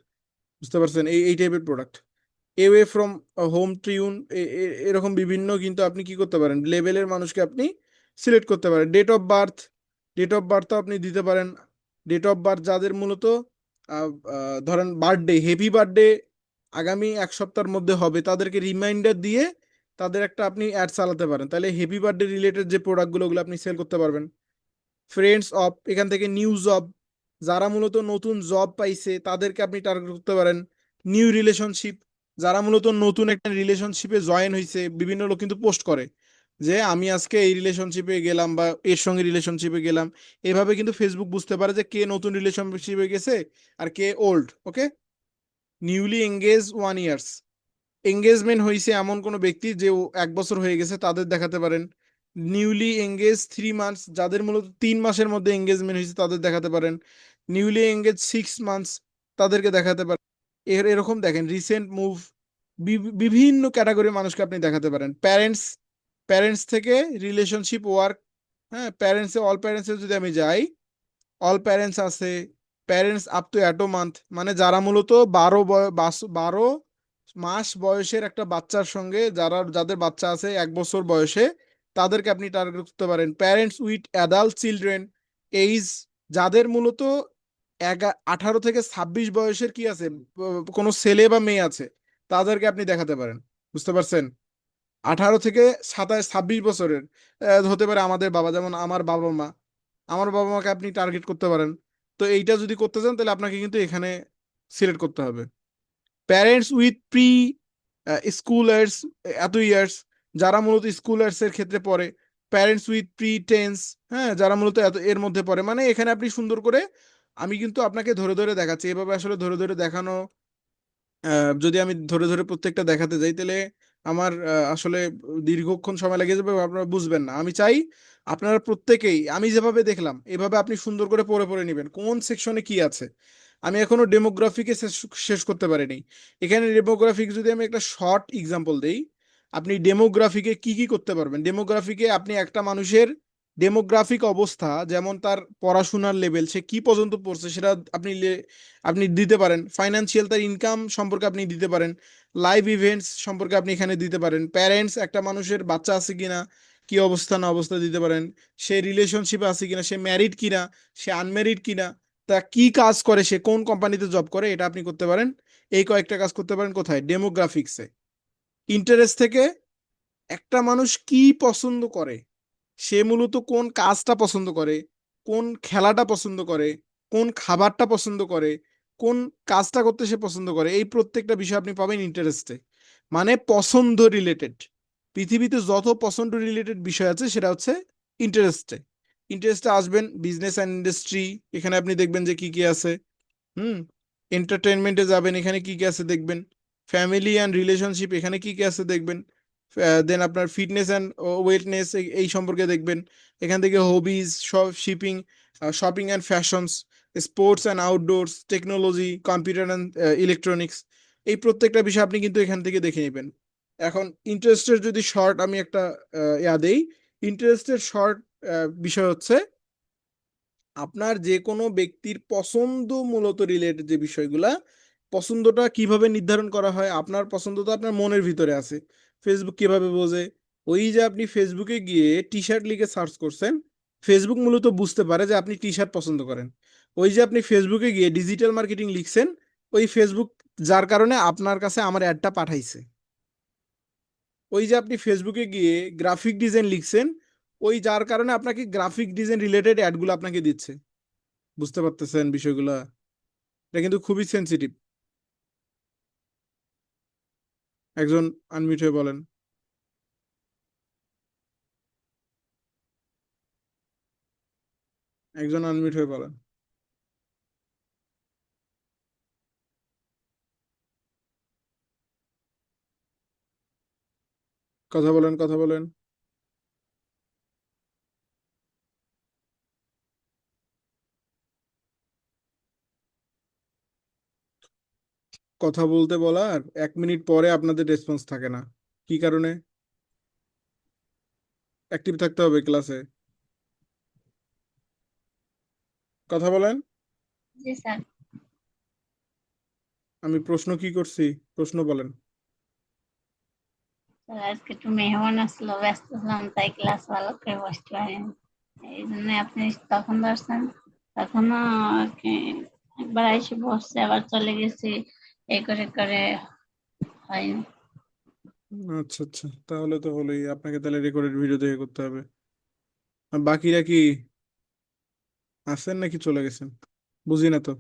বুঝতে পারছেন, এই এই টাইপের প্রোডাক্ট। এওয়ে ফ্রম হোম ট্রিউন, এরকম বিভিন্ন কিন্তু আপনি কি করতে পারেন, লেভেলের মানুষকে আপনি সিলেক্ট করতে পারেন। Date of birth, date of বার্থও আপনি দিতে পারেন। ডেট অফ বার্থ যাদের মূলত ধরেন বার্থডে, হ্যাপি বার্থডে আগামী 1 সপ্তাহের মধ্যে হবে, তাদেরকে রিমাইন্ডার দিয়ে তাদের একটা আপনি অ্যাড চালাতে পারেন, তাহলে হ্যাপি বার্থডে রিলেটেড যে প্রোডাক্টগুলো ওগুলো আপনি সেল করতে পারবেন। ফ্রেন্ডস অফ, এখান থেকে নিউ জব, যারা মূলত নতুন জব পাইছে তাদেরকে আপনি টার্গেট করতে পারেন। নিউ রিলেশনশিপ, যারা মূলত নতুন একটা রিলেশনশিপে জয়েন হয়েছে, বিভিন্ন লোক কিন্তু পোস্ট করে যে আমি আজকে এই রিলেশনশিপে গেলাম বা এর সঙ্গে রিলেশনশিপে গেলাম। এভাবে কিন্তু ফেসবুক বুঝতে পারে যে কে নতুন রিলেশনশিপে গেছে আর কে ওল্ড। ওকে। নিউলি এঙ্গেজ 1 ইয়ার্স, এঙ্গেজমেন্ট হয়েছে এমন কোনো ব্যক্তি যে 1 বছর হয়ে গেছে, তাদের দেখাতে পারেন। নিউলি এঙ্গেজ 3 মান্থস, যাদের মূলত 3 মাসের মধ্যে এঙ্গেজমেন্ট হয়েছে তাদের দেখাতে পারেন। নিউলি এঙ্গেজ 6 মান্থস, তাদেরকে দেখাতে পারেন। এরকম দেখেন রিসেন্ট মুভ, বিভিন্ন ক্যাটাগরির মানুষকে আপনি দেখাতে পারেন। প্যারেন্টস, প্যারেন্টস থেকে রিলেশনশিপ ওয়ার্ক, হ্যাঁ প্যারেন্টসে, অল প্যারেন্টসে যদি আমি যাই, অল প্যারেন্টস আছে। প্যারেন্টস আপ টু এটো মান্থ, মানে যারা মূলত 12 মাস বয়সের একটা বাচ্চার সঙ্গে, যাদের বাচ্চা আছে 1 বছর বয়সে, তাদেরকে আপনি টার্গেট করতে পারেন। Parents with adult children age, যাদের মূলত 18 থেকে 26 বয়সের কি আছে, কোনো ছেলে বা মেয়ে আছে, তাদেরকে আপনি দেখাতে পারেন। বুঝতে পারছেন, 18 থেকে 27 26 বছরের হতে পারে আমাদের বাবা, যেমন আমার বাবা মা, আমার বাবা মাকে আপনি টার্গেট করতে পারেন। তো এইটা যদি করতে চান তাহলে আপনাকে কিন্তু এখানে সিলেক্ট করতে হবে। প্যারেন্টস উইথ প্রি স্কুলার্স, এত ইয়ার্স, যারা মূলত স্কুলার্স এর ক্ষেত্রে পড়ে। প্যারেন্টস উইথ প্রি টেন্স, হ্যাঁ, যারা মূলত এত এর মধ্যে পড়ে। মানে এখানে আপনি সুন্দর করে, আমি কিন্তু আপনাকে ধরে ধরে দেখাচ্ছি, এভাবে আসলে ধরে ধরে দেখানো, যদি আমি ধরে ধরে প্রত্যেকটা দেখাতে যাই তাহলে আমার আসলে দীর্ঘক্ষণ সময় লেগে যাবে, আপনারা বুঝবেন না। আমি চাই আপনারা প্রত্যেকেই আমি যেভাবে দেখলাম এভাবে আপনি সুন্দর করে পড়ে পড়ে নেবেন কোন সেকশনে কি আছে। আমি এখনো ডেমোগ্রাফিকে শেষ শেষ করতে পারিনি। এখানে ডেমোগ্রাফিক যদি আমি একটা শর্ট এক্সাম্পল দেই, আপনি ডেমোগ্রাফিকে কি কি করতে পারবেন। ডেমোগ্রাফিকে আপনি একটা মানুষের ডেমোগ্রাফিক অবস্থা, যেমন তার পড়াশোনার লেভেল, সে কি পর্যন্ত পড়ছে সেটা আপনি আপনি দিতে পারেন। ফাইনান্সিয়াল, তার ইনকাম সম্পর্কে আপনি দিতে পারেন। লাইভ ইভেন্টস সম্পর্কে আপনি এখানে দিতে পারেন। প্যারেন্টস, একটা মানুষের বাচ্চা আছে কিনা, কি অবস্থা না অবস্থা দিতে পারেন। সে রিলেশনশিপে আছে কিনা, সে ম্যারিড কিনা, সে আনম্যারিড কিনা, তা কি কাজ করে, সে কোন কোম্পানিতে জব করে, এটা আপনি করতে পারেন। এই কয়েকটা কাজ করতে পারেন কোথায়, ডেমোগ্রাফিক্সে। ইন্টারেস্ট থেকে একটা মানুষ কি পছন্দ করে, সে মূলত কোন কাজটা পছন্দ করে, কোন খেলাটা পছন্দ করে, কোন খাবারটা পছন্দ করে, কোন কাজটা করতে সে পছন্দ করে, এই প্রত্যেকটা বিষয় আপনি পাবেন ইন্টারেস্টে। মানে পছন্দ রিলেটেড, পৃথিবীতে যত পছন্দ রিলেটেড বিষয় আছে সেটা হচ্ছে ইন্টারেস্টে। ইন্টারেস্টে আসবেন বিজনেস অ্যান্ড ইন্ডাস্ট্রি, এখানে আপনি দেখবেন যে কি কি আছে। হুম। এন্টারটেনমেন্টে যাবেন, এখানে কি কি আছে দেখবেন। ফ্যামিলি অ্যান্ড রিলেশনশিপ, এখানে কি কি আছে দেখবেন। দেন আপনার ফিটনেস অ্যান্ড ওয়েলনেস, এই সম্পর্কে দেখবেন। এখান থেকে hobbies, shipping, shopping and fashions, sports and outdoors, technology, computer and electronics, এই প্রত্যেকটা বিষয় আপনি কিন্তু এখান থেকে দেখে নেবেন। এখন ইন্টারেস্টের যদি শর্ট আমি একটা ইয়া দেই, ইন্টারেস্টের শর্ট বিষয় হচ্ছে আপনার যে কোনো ব্যক্তির পছন্দ মূলত রিলেটেড যে বিষয়গুলা, পছন্দটা কিভাবে নির্ধারণ করা হয়, আপনার পছন্দ তো আপনার মনের ভিতরে আছে। ফেসবুক কিভাবে বোঝে, ওই যে আপনি ফেসবুকে গিয়ে টি শার্ট লিখে সার্চ করছেন, ফেসবুক মূলত বুঝতে পারে যে আপনি টি শার্ট পছন্দ করেন। ওই যে আপনি ফেসবুকে গিয়ে ডিজিটাল মার্কেটিং লিখছেন, ওই ফেসবুক যার কারণে আপনার কাছে আমার অ্যাডটা পাঠাইছে। ওই যে আপনি ফেসবুকে গিয়ে গ্রাফিক ডিজাইন লিখছেন, ওই যার কারণে আপনাকে গ্রাফিক ডিজাইন রিলেটেড অ্যাডগুলো আপনাকে দিচ্ছে। বুঝতে পারতেছেন বিষয়গুলা? এটা কিন্তু খুবই সেনসিটিভ। একজন আনমিউট হয়ে বলেন। একজন আনমিউট হয়ে বলেন। কথা বলেন, কথা বলেন। কথা বলতে বলার 1 মিনিট পরে আপনাদের রেসপন্স থাকে না, কি কারণে? অ্যাক্টিভ থাকতে হবে ক্লাসে। কথা বলেন। জি স্যার। আমি প্রশ্ন কি করছি, প্রশ্ন বলেন। স্যার আজকে একটু মেহমান আসলো, ব্যস্ত ছিলাম, তাই ক্লাস ভালো করে বসতে পারিনি। এই জন্য আপনি তখন ধরছেন, তখনও আর কি একবার এসে বসছে আবার চলে গেছি, এই করে করে হয়নি। আচ্ছা আচ্ছা, তাহলে তো হলোই, আপনাকে তাহলে রেকর্ডেড ভিডিও দেখে করতে হবে। আর বাকিরা কি আছেন নাকি চলে গেছেন, বুঝি না তো।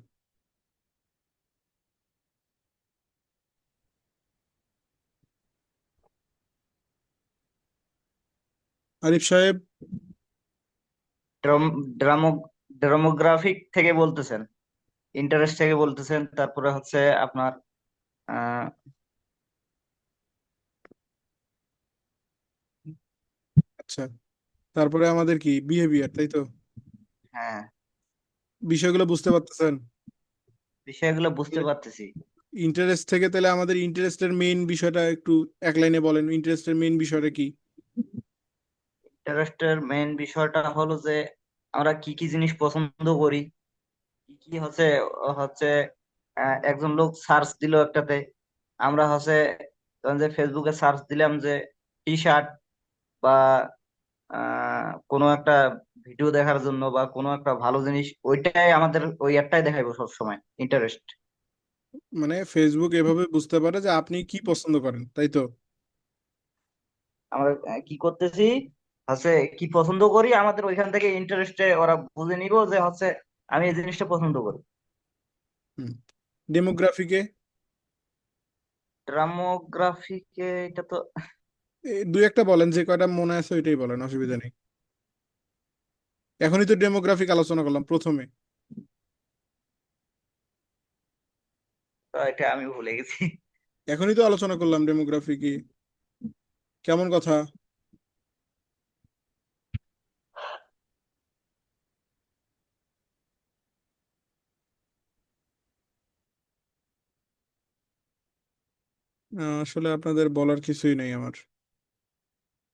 আরিফ সাহেব। ড্রামো ড্রামোগ্রাফিক থেকে বলতেছেন, ইন্টারেস্ট থেকে বলতেছেন, তারপরে হচ্ছে আপনার আহ আচ্ছা, তারপরে আমাদের কি বিহেভিয়ার, তাই তো? হ্যাঁ, বিষয়গুলো বুঝতে পারতেছেন? বিষয়গুলো বুঝতে পারতেছি। ইন্টারেস্ট থেকে তাহলে আমাদের ইন্টারেস্টের মেইন বিষয়টা একটু এক লাইনে বলেন, ইন্টারেস্টের মেইন বিষয়টা কি? ইন্টারেস্টের মেইন বিষয়টা হলো যে আমরা কি কি জিনিস পছন্দ করি, কি কি হচ্ছে হচ্ছে একজন লোক সার্চ দিল একটাতে, আমরা হচ্ছে ধরেন যে ফেসবুকে সার্চ দিলাম যে টি শার্ট বা কোনো একটা ভিডিও দেখার জন্য বা কোনো একটা ভালো জিনিস, ওইটাই আমাদের ওই একটাই দেখাইবো সবসময় ইন্টারেস্ট। মানে ফেসবুক এভাবে বুঝতে পারে যে আপনি কি পছন্দ করেন, তাই তো? আমরা কি করতেছি হচ্ছে কি পছন্দ করি, আমাদের ওইখান থেকে ইন্টারেস্টে ওরা বুঝে নিব যে হচ্ছে আমি এই জিনিসটা পছন্দ করি। হুম। ডেমোগ্রাফিকে? ডেমোগ্রাফিকে এটা তো দুই একটা বলেন, যে কয়টা মনে আছে ওইটাই বলেন, অসুবিধা নেই। এখনই তো ডেমোগ্রাফিক আলোচনা করলাম প্রথমে। এটা আমি ভুলে গেছি। এখনই তো আলোচনা করলাম ডেমোগ্রাফি কি। কেমন কথা? আসলে আপনাদের বলার কিছুই নেই আমার।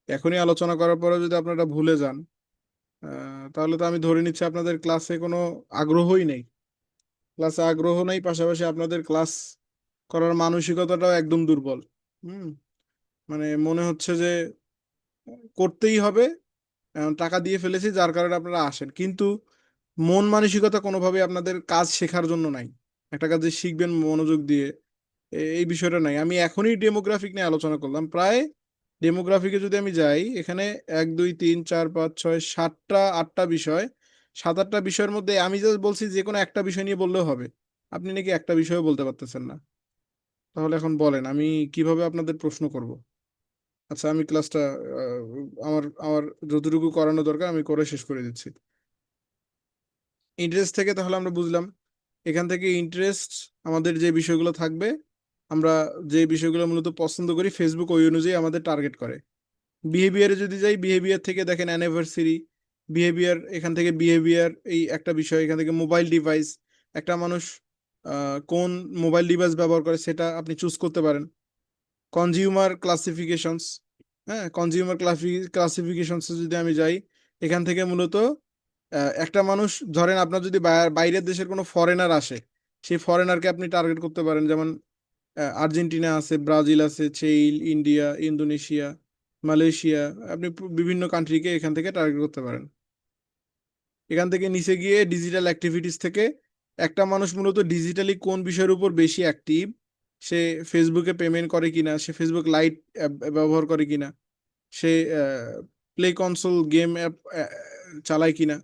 এখনই আলোচনা করার পরে যদি আপনারা ভুলে যান, তাহলে তো আমি ধরে নিচ্ছি আপনাদের ক্লাসে কোনো আগ্রহই নেই। ক্লাসে আগ্রহ নেই, পাশাপাশি আপনাদের ক্লাস করার মানসিকতাটাও একদম দুর্বল। হুম। মানে মনে হচ্ছে যে করতেই হবে, টাকা দিয়ে ফেলেছি যার কারণে আপনারা আসেন, কিন্তু মন মানসিকতা কোনোভাবে আপনাদের কাজ শেখার জন্য নাই। একটা কাজ যে শিখবেন মনোযোগ দিয়ে, এই বিষয়টা নাই। আমি এখনই ডেমোগ্রাফিক নিয়ে আলোচনা করলাম প্রায়। ডেমোগ্রাফিকে যদি আমি যাই, এখানে 1 2 3 4 5 6 7টা 8টা বিষয়, 7 8টা বিষয়ের মধ্যে আমি জাস্ট বলছি যে কোনো একটা বিষয় নিয়ে বললেও হবে। আপনি নাকি একটা বিষয়ও বলতে পারতেছেন না। তাহলে এখন বলেন আমি কিভাবে আপনাদের প্রশ্ন করব? আচ্ছা, আমি ক্লাসটা আমার আমার যতটুকু করানো দরকার আমি করে শেষ করে দিচ্ছি। ইন্টারেস্ট থেকে তাহলে আমরা বুঝলাম, এখান থেকে ইন্টারেস্ট আমাদের যে বিষয়গুলো থাকবে, আমরা যে বিষয়গুলো মূলত পছন্দ করি, ফেসবুক ওই অনুযায়ী আমাদের টার্গেট করে। বিহেভিয়ারে যদি যাই, বিহেভিয়ার থেকে দেখেন অ্যানিভার্সারি, বিহেভিয়ার, এখান থেকে বিহেভিয়ার এই একটা বিষয়। এখান থেকে মোবাইল ডিভাইস, একটা মানুষ কোন মোবাইল ডিভাইস ব্যবহার করে সেটা আপনি চুজ করতে পারেন। কনজিউমার ক্লাসিফিকেশনস, হ্যাঁ, কনজিউমার ক্লাসিফিকেশনস যদি আমি যাই, এখান থেকে মূলত একটা মানুষ, ধরেন আপনার যদি বাইরের দেশের কোনো ফরেনার আসে, সেই ফরেনারকে আপনি টার্গেট করতে পারেন। যেমন আর্জেন্টিনা আছে, ব্রাজিল আছে, চিল, ইন্ডিয়া, ইন্দোনেশিয়া, মালয়েশিয়া, আপনি বিভিন্ন কান্ট্রিকে এখান থেকে টার্গেট করতে পারেন। এখান থেকে নিচে গিয়ে ডিজিটাল অ্যাক্টিভিটিস থেকে একটা মানুষ মূলত ডিজিটালি কোন বিষয়ের উপর বেশি অ্যাক্টিভ, সে ফেসবুকে পেমেন্ট করে কিনা, সে ফেসবুক লাইট ব্যবহার করে কিনা, সে প্লে কনসোল গেম অ্যাপ চালায় কিনা।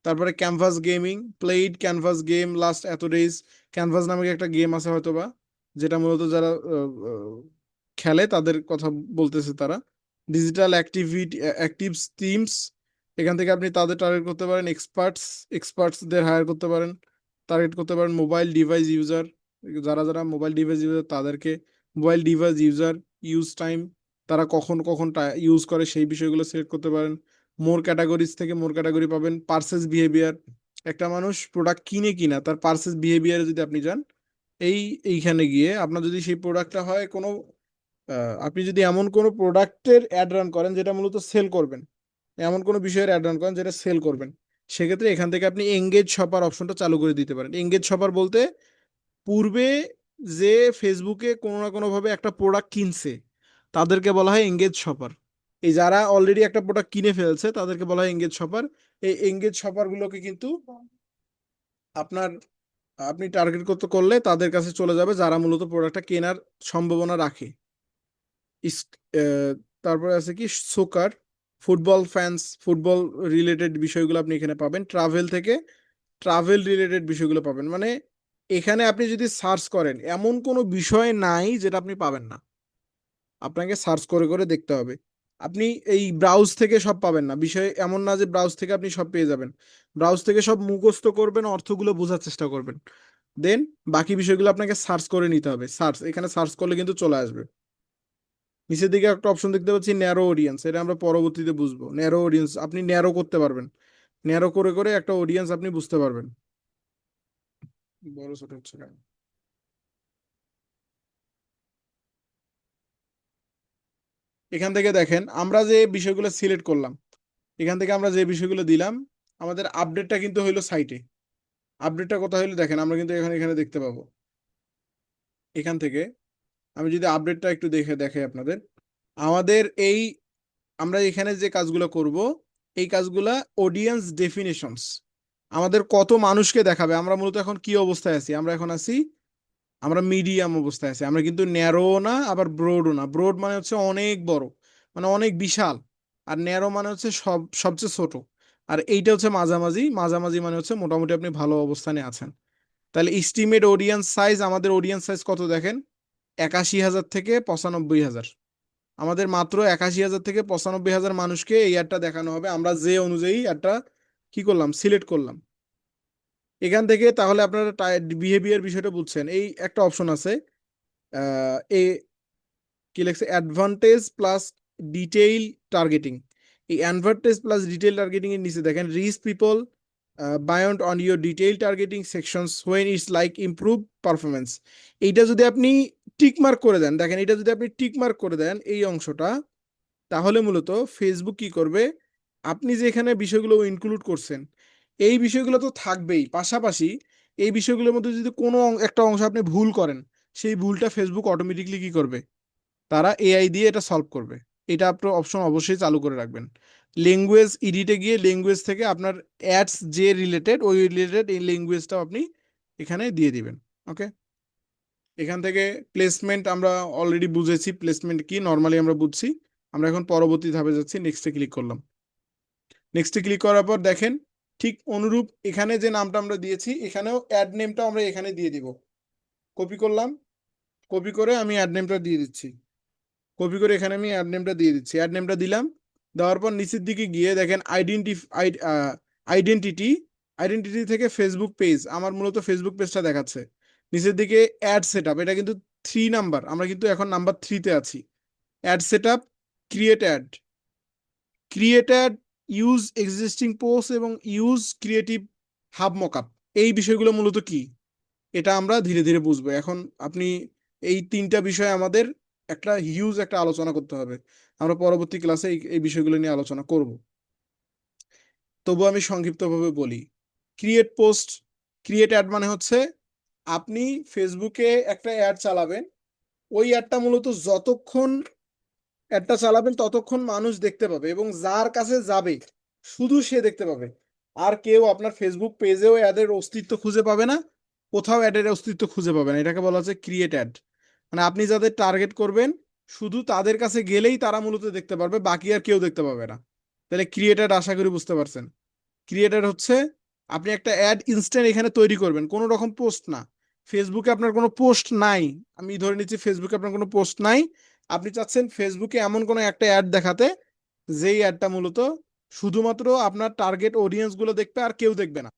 তারপরে canvas gaming, played canvas game last এত ডেজ। ক্যানভাস নামে একটা গেম আছে হয়তোবা, যেটা মূলত যারা খেলে তাদের কথা বলতেছে তারা। ডিজিটাল অ্যাক্টিভ টিমস, এখান থেকে আপনি তাদের টার্গেট করতে পারেন। এক্সপার্টসদের হায়ার করতে পারেন, টার্গেট করতে পারেন। মোবাইল ডিভাইস ইউজার, যারা যারা মোবাইল ডিভাইস ইউজার তাদেরকে। Mobile device user use time, তারা কখন কখন ইউজ করে সেই বিষয়গুলো সিলেক্ট করতে পারেন। মোর ক্যাটাগরিজ থেকে মোর ক্যাটাগরি পাবেন। পার্সেস বিহেভিয়ার, একটা মানুষ প্রোডাক্ট কিনে কিনা তার পার্সেস বিহেভিয়ারে যদি আপনি যান, এইখানে গিয়ে আপনার যদি সেই প্রোডাক্টটা হয় কোনো, আপনি যদি এমন কোনো প্রোডাক্টের অ্যাড রান করেন যেটা মূলত সেল করবেন, এমন কোনো বিষয়ের অ্যাড রান করেন যেটা সেল করবেন, সেক্ষেত্রে এখান থেকে আপনি এঙ্গেজ শপার অপশনটা চালু করে দিতে পারেন। এঙ্গেজ শপার বলতে, পূর্বে যে ফেসবুকে কোনো না কোনোভাবে একটা প্রোডাক্ট কিনছে তাদেরকে বলা হয় এঙ্গেজ শপার। এই যারা অলরেডি একটা প্রোডাক্ট কিনে ফেলছে তাদেরকে বলা হয় এঙ্গেজ শপার। এই এঙ্গেজ শপার গুলোকে কিন্তু আপনার, আপনি টার্গেট করতে করলে তাদের কাছে চলে যাবে যারা মূলত প্রোডাক্টটা কেনার সম্ভাবনা রাখে। ইস- আহ, তারপরে আছে কি soccer, football fans, football related বিষয়গুলো আপনি এখানে পাবেন। ট্রাভেল থেকে ট্রাভেল রিলেটেড বিষয়গুলো পাবেন। মানে এখানে আপনি যদি সার্চ করেন, এমন কোনো বিষয় নাই যেটা আপনি পাবেন না, আপনাকে সার্চ করে করে দেখতে হবে। আপনি এই ব্রাউজ থেকে সব পাবেন না, বিষয় এমন না যে ব্রাউজ থেকে আপনি সব পেয়ে যাবেন। ব্রাউজ থেকে সব মুখস্থ করবেন, অর্থগুলো বোঝার চেষ্টা করবেন, দেন বাকি বিষয়গুলো আপনাকে সার্চ করে নিতে হবে। সার্চ, এখানে সার্চ করলে কিন্তু চলে আসবে। নিচের দিকে একটা অপশন দেখতে পাচ্ছি ন্যারো অডিয়েন্স, এটা আমরা পরবর্তীতে বুঝবো। ন্যারো অডিয়েন্স আপনি ন্যারো করতে পারবেন, ন্যারো করে করে একটা অডিয়েন্স আপনি বুঝতে পারবেন। বড় ছোট হচ্ছে কেন? এখান থেকে দেখেন আমরা যে বিষয়গুলো সিলেক্ট করলাম, এখান থেকে আমরা যে বিষয়গুলো দিলাম, আমাদের আপডেটটা কিন্তু হইলো সাইটে। আপডেটটা কোথায় হইলো দেখেন, আমরা কিন্তু এখানে এখানে দেখতে পাবো। এখান থেকে আমি যদি আপডেটটা একটু দেখে দেখাই আপনাদের, আমাদের এই, আমরা এখানে যে কাজগুলো করব, এই কাজগুলা অডিয়েন্স ডেফিনেশনস, আমাদের কত মানুষকে দেখাবে। আমরা মূলত এখন কি অবস্থায় আছি, আমরা এখন আছি, আমরা মিডিয়াম অবস্থায় আছি। আমরা কিন্তু ন্যারো না আবার ব্রডও না। ব্রড মানে হচ্ছে অনেক বড়, মানে অনেক বিশাল। আর ন্যারো মানে হচ্ছে সবচেয়ে ছোট। আর এইটা হচ্ছে মাঝামাঝি, মাঝামাঝি মানে হচ্ছে মোটামুটি আপনি ভালো অবস্থানে আছেন। তাহলে এস্টিমেট অডিয়েন্স সাইজ, আমাদের অডিয়েন্স সাইজ কত দেখেন, 81,000 থেকে 95,000। আমাদের মাত্র 81,000 থেকে 95,000 মানুষকে এই অ্যাডটা দেখানো হবে, আমরা যে অনুযায়ী অ্যাডটা কি করলাম, সিলেক্ট করলাম। এখান থেকে তাহলে আপনারা বিহেভিয়ার বিষয়টা বুঝছেন। এই একটা অপশন আছে, এ কি লেখছে, অ্যাডভান্টেজ প্লাস ডিটেইল টার্গেটিং। এই অ্যাডভান্টেজ প্লাস ডিটেইল টার্গেটিং এর নিচে দেখেন reach people beyond on your detail targeting sections when it's like improve performance. এইটা যদি আপনি টিক মার্ক করে দেন, দেখেন এটা যদি আপনি টিক মার্ক করে দেন এই অংশটা, তাহলে মূলত ফেসবুক কি করবে, আপনি যে এখানে বিষয়গুলো ইনক্লুড করছেন এই বিষয়গুলো তো থাকবেই, পাশাপাশি এই বিষয়গুলোর মধ্যে যদি কোনো একটা অংশ আপনি ভুল করেন, সেই ভুলটা ফেসবুক অটোমেটিকলি কি করবে, তারা এআই দিয়ে এটা সলভ করবে। এটা আপনার অপশন অবশ্যই চালু করে রাখবেন। ল্যাঙ্গুয়েজ এডিটে গিয়ে ল্যাঙ্গুয়েজ থেকে আপনার অ্যাডস যে রিলেটেড ওই রিলেটেড এই ল্যাঙ্গুয়েজটাও আপনি এখানে দিয়ে দিবেন। ওকে, এখান থেকে প্লেসমেন্ট আমরা অলরেডি বুঝেছি, প্লেসমেন্ট কি নর্মালি আমরা বুঝছি। আমরা এখন পরবর্তী ধাপে যাচ্ছি, নেক্সটে ক্লিক করলাম। নেক্সটে ক্লিক করার পর দেখেন ঠিক অনুরূপ এখানে যে নামটা আমরা দিয়েছি এখানেও অ্যাড নেমটা আমরা এখানে দিয়ে দিব। কপি করলাম, কপি করে আমি অ্যাড নেমটা দিয়ে দিচ্ছি, কপি করে এখানে আমি অ্যাড নেমটা দিয়ে দিচ্ছি, অ্যাড নেমটা দিলাম। দেওয়ার পর নিচের দিকে গিয়ে দেখেন আইডেন্টিটি, আইডেন্টিটি থেকে ফেসবুক পেজ, আমার মূলত ফেসবুক পেজটা দেখাচ্ছে। নিচের দিকে অ্যাড সেটআপ, এটা কিন্তু 3 নাম্বার, আমরা কিন্তু এখন নাম্বার 3-তে আছি। Ad setup, create ad, create ad, use existing post এবং ইউজ ক্রিয়েটিভ হাব মকআপ। এই বিষয়গুলো মূলত কি, এটা আমরা ধীরে ধীরে বুঝবো। এখন আপনি এই 3টা বিষয় আমাদের একটা হিউজ একটা আলোচনা করতে হবে, আমরা পরবর্তী ক্লাসে এই বিষয়গুলো নিয়ে আলোচনা করব। তবু আমি সংক্ষিপ্তভাবে বলি। ক্রিয়েট পোস্ট, ক্রিয়েট অ্যাড মানে হচ্ছে আপনি ফেসবুকে একটা অ্যাড চালাবেন, ওই অ্যাডটা মূলত যতক্ষণ অ্যাডটা চালাবেন ততক্ষণ মানুষ দেখতে পাবে এবং যার কাছে যাবে শুধু সে দেখতে পাবে, আর কেউ আপনার ফেসবুক পেজেও অ্যাডের অস্তিত্ব খুঁজে পাবে না, কোথাও অ্যাডের অস্তিত্ব খুঁজে পাবে না। এটাকে বলা হচ্ছে ক্রিয়েট অ্যাড। মানে আপনি যাদের টার্গেট করবেন শুধু তাদের কাছে গেলেই তারা মূলত দেখতে পারবে, বাকি আর কেউ দেখতে পাবে না। তাহলে ক্রিয়েট অ্যাড আশা করি বুঝতে পারছেন। ক্রিয়েটার হচ্ছে আপনি একটা অ্যাড ইনস্ট্যান্ট এখানে তৈরি করবেন, কোনো রকম পোস্ট না। ফেসবুকে আপনার কোনো পোস্ট নাই, আমি ধরে নিচ্ছি ফেসবুকে আপনার কোনো পোস্ট নাই, আপনি চাচ্ছেন ফেসবুকে এমন কোনো একটা অ্যাড দেখাতে যেই অ্যাডটা মূলত শুধুমাত্র আপনার টার্গেট অডিয়েন্স গুলো দেখবে আর কেউ দেখবে না,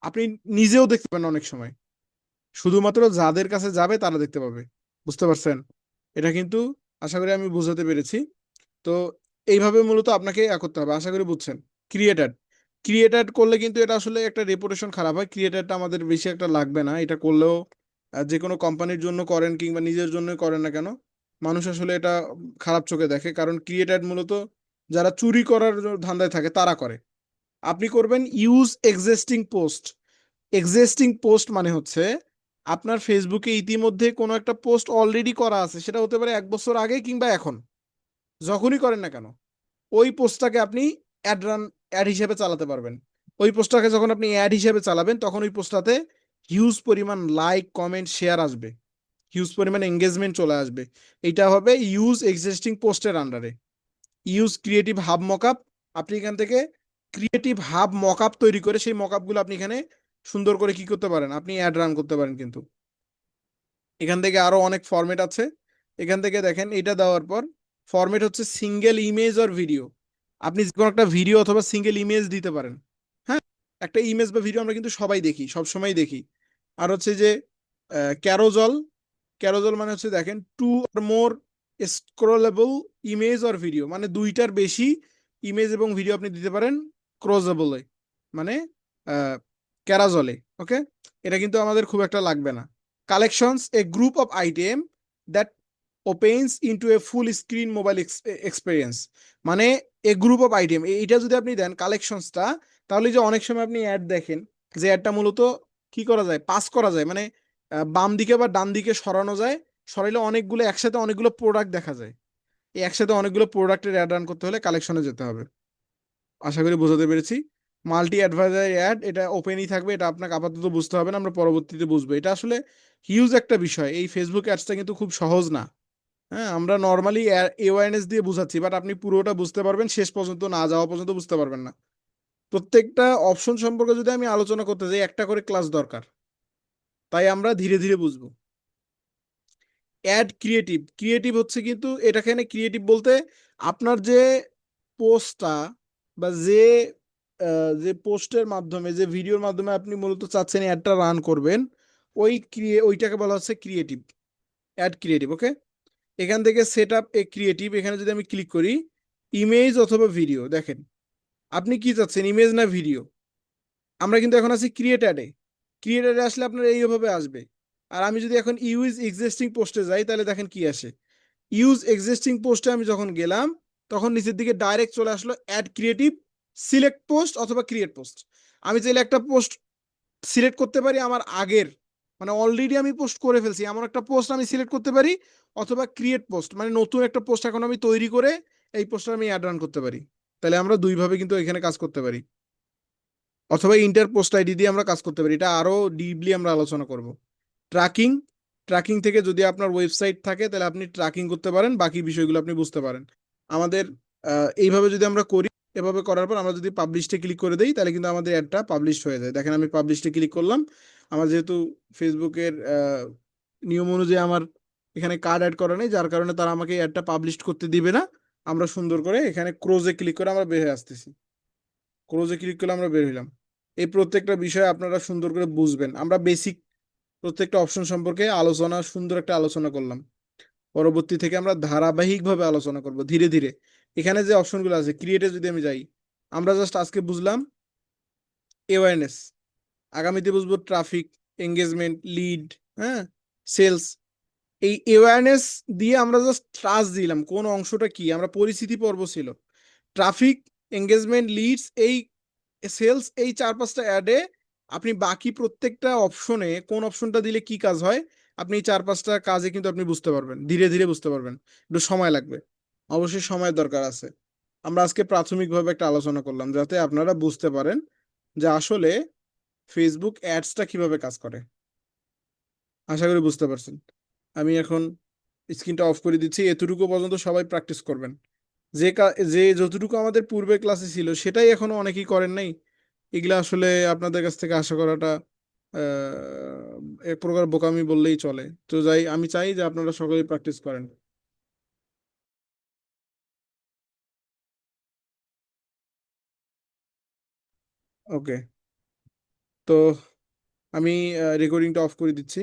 আপনি নিজেও দেখতে পাবেন অনেক সময়, শুধুমাত্র যাদের কাছে যাবে তারা দেখতে পাবে। বুঝতে পারছেন? এটা কিন্তু আশা করি আমি বোঝাতে পেরেছি। তো এইভাবে মূলত আপনাকে করতে হবে, আশা করি বুঝছেন। ক্রিয়েটার, ক্রিয়েটার করলে কিন্তু এটা আসলে একটা রেপুটেশন খারাপ হয়, ক্রিয়েটারটা আমাদের বেশি একটা লাগবে না, এটা করলেও যে কোনো কোম্পানির জন্য করেন কিংবা নিজের জন্য করেন না কেন, মানুষ আসলে এটা খারাপ চোখে দেখে, কারণ ক্রিয়েটার মূলত যারা চুরি করার ধান্দায় থাকে তারা করে। আপনি করবেন use existing post. Existing post মানে হচ্ছে আপনার ফেসবুকে ইতিমধ্যে কোনো একটা পোস্ট অলরেডি করা আছে, সেটা হতে পারে 1 বছর আগে কিংবা এখন, যখনই করেন না কেন ওই পোস্টটাকে আপনি অ্যাড হিসেবে চালাতে পারবেন। ওই পোস্টটাকে যখন আপনি অ্যাড হিসেবে চালাবেন তখন ওই পোস্টটাতে হিউজ পরিমাণ লাইক কমেন্ট শেয়ার আসবে, হিউজ পরিমাণ এঙ্গেজমেন্ট চলে আসবে। এটা হবে ইউজ এক্সিস্টিং পোস্টের আন্ডারে। ইউজ ক্রিয়েটিভ হাব মকআপ, আপনি এখান থেকে ক্রিয়েটিভ হাব মকআপ তৈরি করে সেই মকআপগুলো আপনি এখানে সুন্দর করে কি করতে পারেন, আপনি অ্যাড রান করতে পারেন। কিন্তু এখান থেকে আরো অনেক ফরম্যাট আছে, এখান থেকে দেখেন এটা দেওয়ার পর ফরম্যাট হচ্ছে সিঙ্গেল ইমেজ অর ভিডিও। আপনি যে কোনো একটা ভিডিও অথবা সিঙ্গেল ইমেজ দিতে পারেন। হ্যাঁ, একটা ইমেজ বা ভিডিও আমরা কিন্তু সবাই দেখি, সব সময় দেখি। আর হচ্ছে যে ক্যারোজল, ক্যারোজল মানে হচ্ছে দেখেন two or more scrollable image or video, মানে 2টার বেশি ইমেজ এবং ভিডিও আপনি দিতে পারেন ক্রোজেবলে, মানে ক্যারাজলে। ওকে, এটা কিন্তু আমাদের খুব একটা লাগবে না। Collections, A group of item that opens into a full screen mobile experience, মানে এ গ্রুপ অফ আইটেম, এইটা যদি আপনি দেন কালেকশনসটা, তাহলে যে অনেক সময় আপনি অ্যাড দেখেন যে অ্যাডটা মূলত কি করা যায়, পাস করা যায়, মানে বাম দিকে বা ডান দিকে সরানো যায়, সরাইলে অনেকগুলো একসাথে অনেকগুলো প্রোডাক্ট দেখা যায়। এই একসাথে অনেকগুলো প্রোডাক্টের অ্যাড রান করতে হলে কালেকশনে যেতে হবে। আশা করি বোঝাতে পেরেছি। মাল্টি অ্যাডভাইজারি অ্যাড, এটা ওপেনই থাকবে, এটা আপনাকে আপাতত বুঝতে হবে না, আমরা পরবর্তীতে বুঝবো। এটা আসলে হিউজ একটা বিষয়, এই ফেসবুক অ্যাডসটা কিন্তু খুব সহজ না। হ্যাঁ, আমরা নর্মালি অ্যাওয়ারনেস দিয়ে বুঝাচ্ছি, বাট আপনি পুরোটা বুঝতে পারবেন শেষ পর্যন্ত না যাওয়া পর্যন্ত বুঝতে পারবেন না। প্রত্যেকটা অপশন সম্পর্কে যদি আমি আলোচনা করতে যাই একটা করে ক্লাস দরকার। তাই আমরা ধীরে ধীরে বুঝবো। অ্যাড ক্রিয়েটিভ, ক্রিয়েটিভ হচ্ছে কিন্তু এটাখানে ক্রিয়েটিভ বলতে আপনার যে পোস্টটা বা যে পোস্টের মাধ্যমে যে ভিডিওর মাধ্যমে আপনি মূলত চাচ্ছেন অ্যাডটা রান করবেন, ওইটাকে বলা হচ্ছে ক্রিয়েটিভ, অ্যাড ক্রিয়েটিভ। ওকে, এখান থেকে সেট আপ এ ক্রিয়েটিভ, এখানে যদি আমি ক্লিক করি ইমেজ অথবা ভিডিও, দেখেন আপনি কি চাচ্ছেন, ইমেজ না ভিডিও। আমরা কিন্তু এখন আছি ক্রিয়েট অ্যাডে, ক্রিয়েট অ্যাডে আসলে আপনার এইভাবে আসবে। আর আমি যদি এখন ইউজ এক্সিস্টিং পোস্টে যাই তাহলে দেখেন কি আসে, ইউজ এক্সিস্টিং পোস্টে আমি যখন গেলাম তখন নিচের দিকে ডাইরেক্ট চলে আসলো অ্যাড ক্রিয়েটিভ, সিলেক্ট পোস্ট অথবা ক্রিয়েট পোস্ট। আমি চাইলে একটা পোস্ট সিলেক্ট করতে পারি আমার আগের, মানে অলরেডি আমি পোস্ট করে ফেলছি এমন একটা পোস্ট আমি সিলেক্ট করতে পারি, অথবা ক্রিয়েট পোস্ট মানে নতুন একটা পোস্ট এখন আমি তৈরি করে এই পোস্টটা আমি অ্যাড রান করতে পারি। তাহলে আমরা দুইভাবে কিন্তু এখানে কাজ করতে পারি, অথবা ইন্টার পোস্ট আইডি দিয়ে আমরা কাজ করতে পারি। এটা আরো ডিপলি আমরা আলোচনা করব। ট্র্যাকিং, ট্র্যাকিং থেকে যদি আপনার ওয়েবসাইট থাকে তাহলে আপনি ট্র্যাকিং করতে পারেন, বাকি বিষয়গুলো আপনি বুঝতে পারেন। আমাদের এইভাবে যদি আমরা করি, এভাবে করার পর আমরা যদি পাবলিশে ক্লিক করে দেই তাহলে কিন্তু আমাদের অ্যাডটা পাবলিশ হয়ে যায়। দেখেন আমি পাবলিশে ক্লিক করলাম, আমার যেহেতু ফেসবুকের নিয়ম অনুযায়ী আমার এখানে কার্ড অ্যাড করা নেই, যার কারণে তারা আমাকে অ্যাডটা পাবলিশ করতে দিবে না। আমরা সুন্দর করে এখানে ক্লোজে ক্লিক করে আমরা বের হয়ে আসতেছি, ক্লোজে ক্লিক করলে আমরা বের হইলাম। এই প্রত্যেকটা বিষয় আপনারা সুন্দর করে বুঝবেন। আমরা বেসিক প্রত্যেকটা অপশন সম্পর্কে আলোচনা, সুন্দর একটা আলোচনা করলাম। পরবর্তী থেকে আমরা ধারাবাহিকভাবে আলোচনা করব ধীরে ধীরে। এখানে যে অপশনগুলো আছে ক্রিয়েটে যদি আমি যাই, আমরা জাস্ট আজকে বুঝলাম অ্যাওয়ারনেস, আগামীতে বুঝবো ট্রাফিক, এঙ্গেজমেন্ট, লিড, হ্যাঁ, সেলস। এই অ্যাওয়ারনেস দিয়ে আমরা জাস্ট ট্রাস্ট দিলাম কোন অংশটা কি, আমরা পরিস্থিতি পর্ব ছিল ট্রাফিক, এঙ্গেজমেন্ট, লিডস, এই সেলস, এই 4-5টা অ্যাডে আপনি বাকি প্রত্যেকটা অপশনে কোন অপশনটা দিলে কি কাজ হয়, আপনি এই 4-5টা কাজে কিন্তু আপনি বুঝতে পারবেন, ধীরে ধীরে বুঝতে পারবেন। একটু সময় লাগবে, অবশ্যই সময়ের দরকার আছে। আমরা আজকে প্রাথমিকভাবে একটা আলোচনা করলাম যাতে আপনারা বুঝতে পারেন যে আসলে ফেসবুক অ্যাডসটা কিভাবে কাজ করে। আশা করি বুঝতে পারছেন। আমি এখন স্ক্রিনটা অফ করে দিচ্ছি, এতটুকু পর্যন্ত সবাই প্র্যাকটিস করবেন। যে যতটুকু আমাদের পূর্বে ক্লাসে ছিল সেটাই এখনো অনেকেই করেন নাই, এগুলা আসলে আপনাদের কাছ থেকে আশা করাটা এক প্রকার বোকামি বললেই চলে। তো আমি চাই যে আপনারা সকলেই প্র্যাকটিস করেন। ওকে, তো আমি রেকর্ডিংটা অফ করে দিচ্ছি।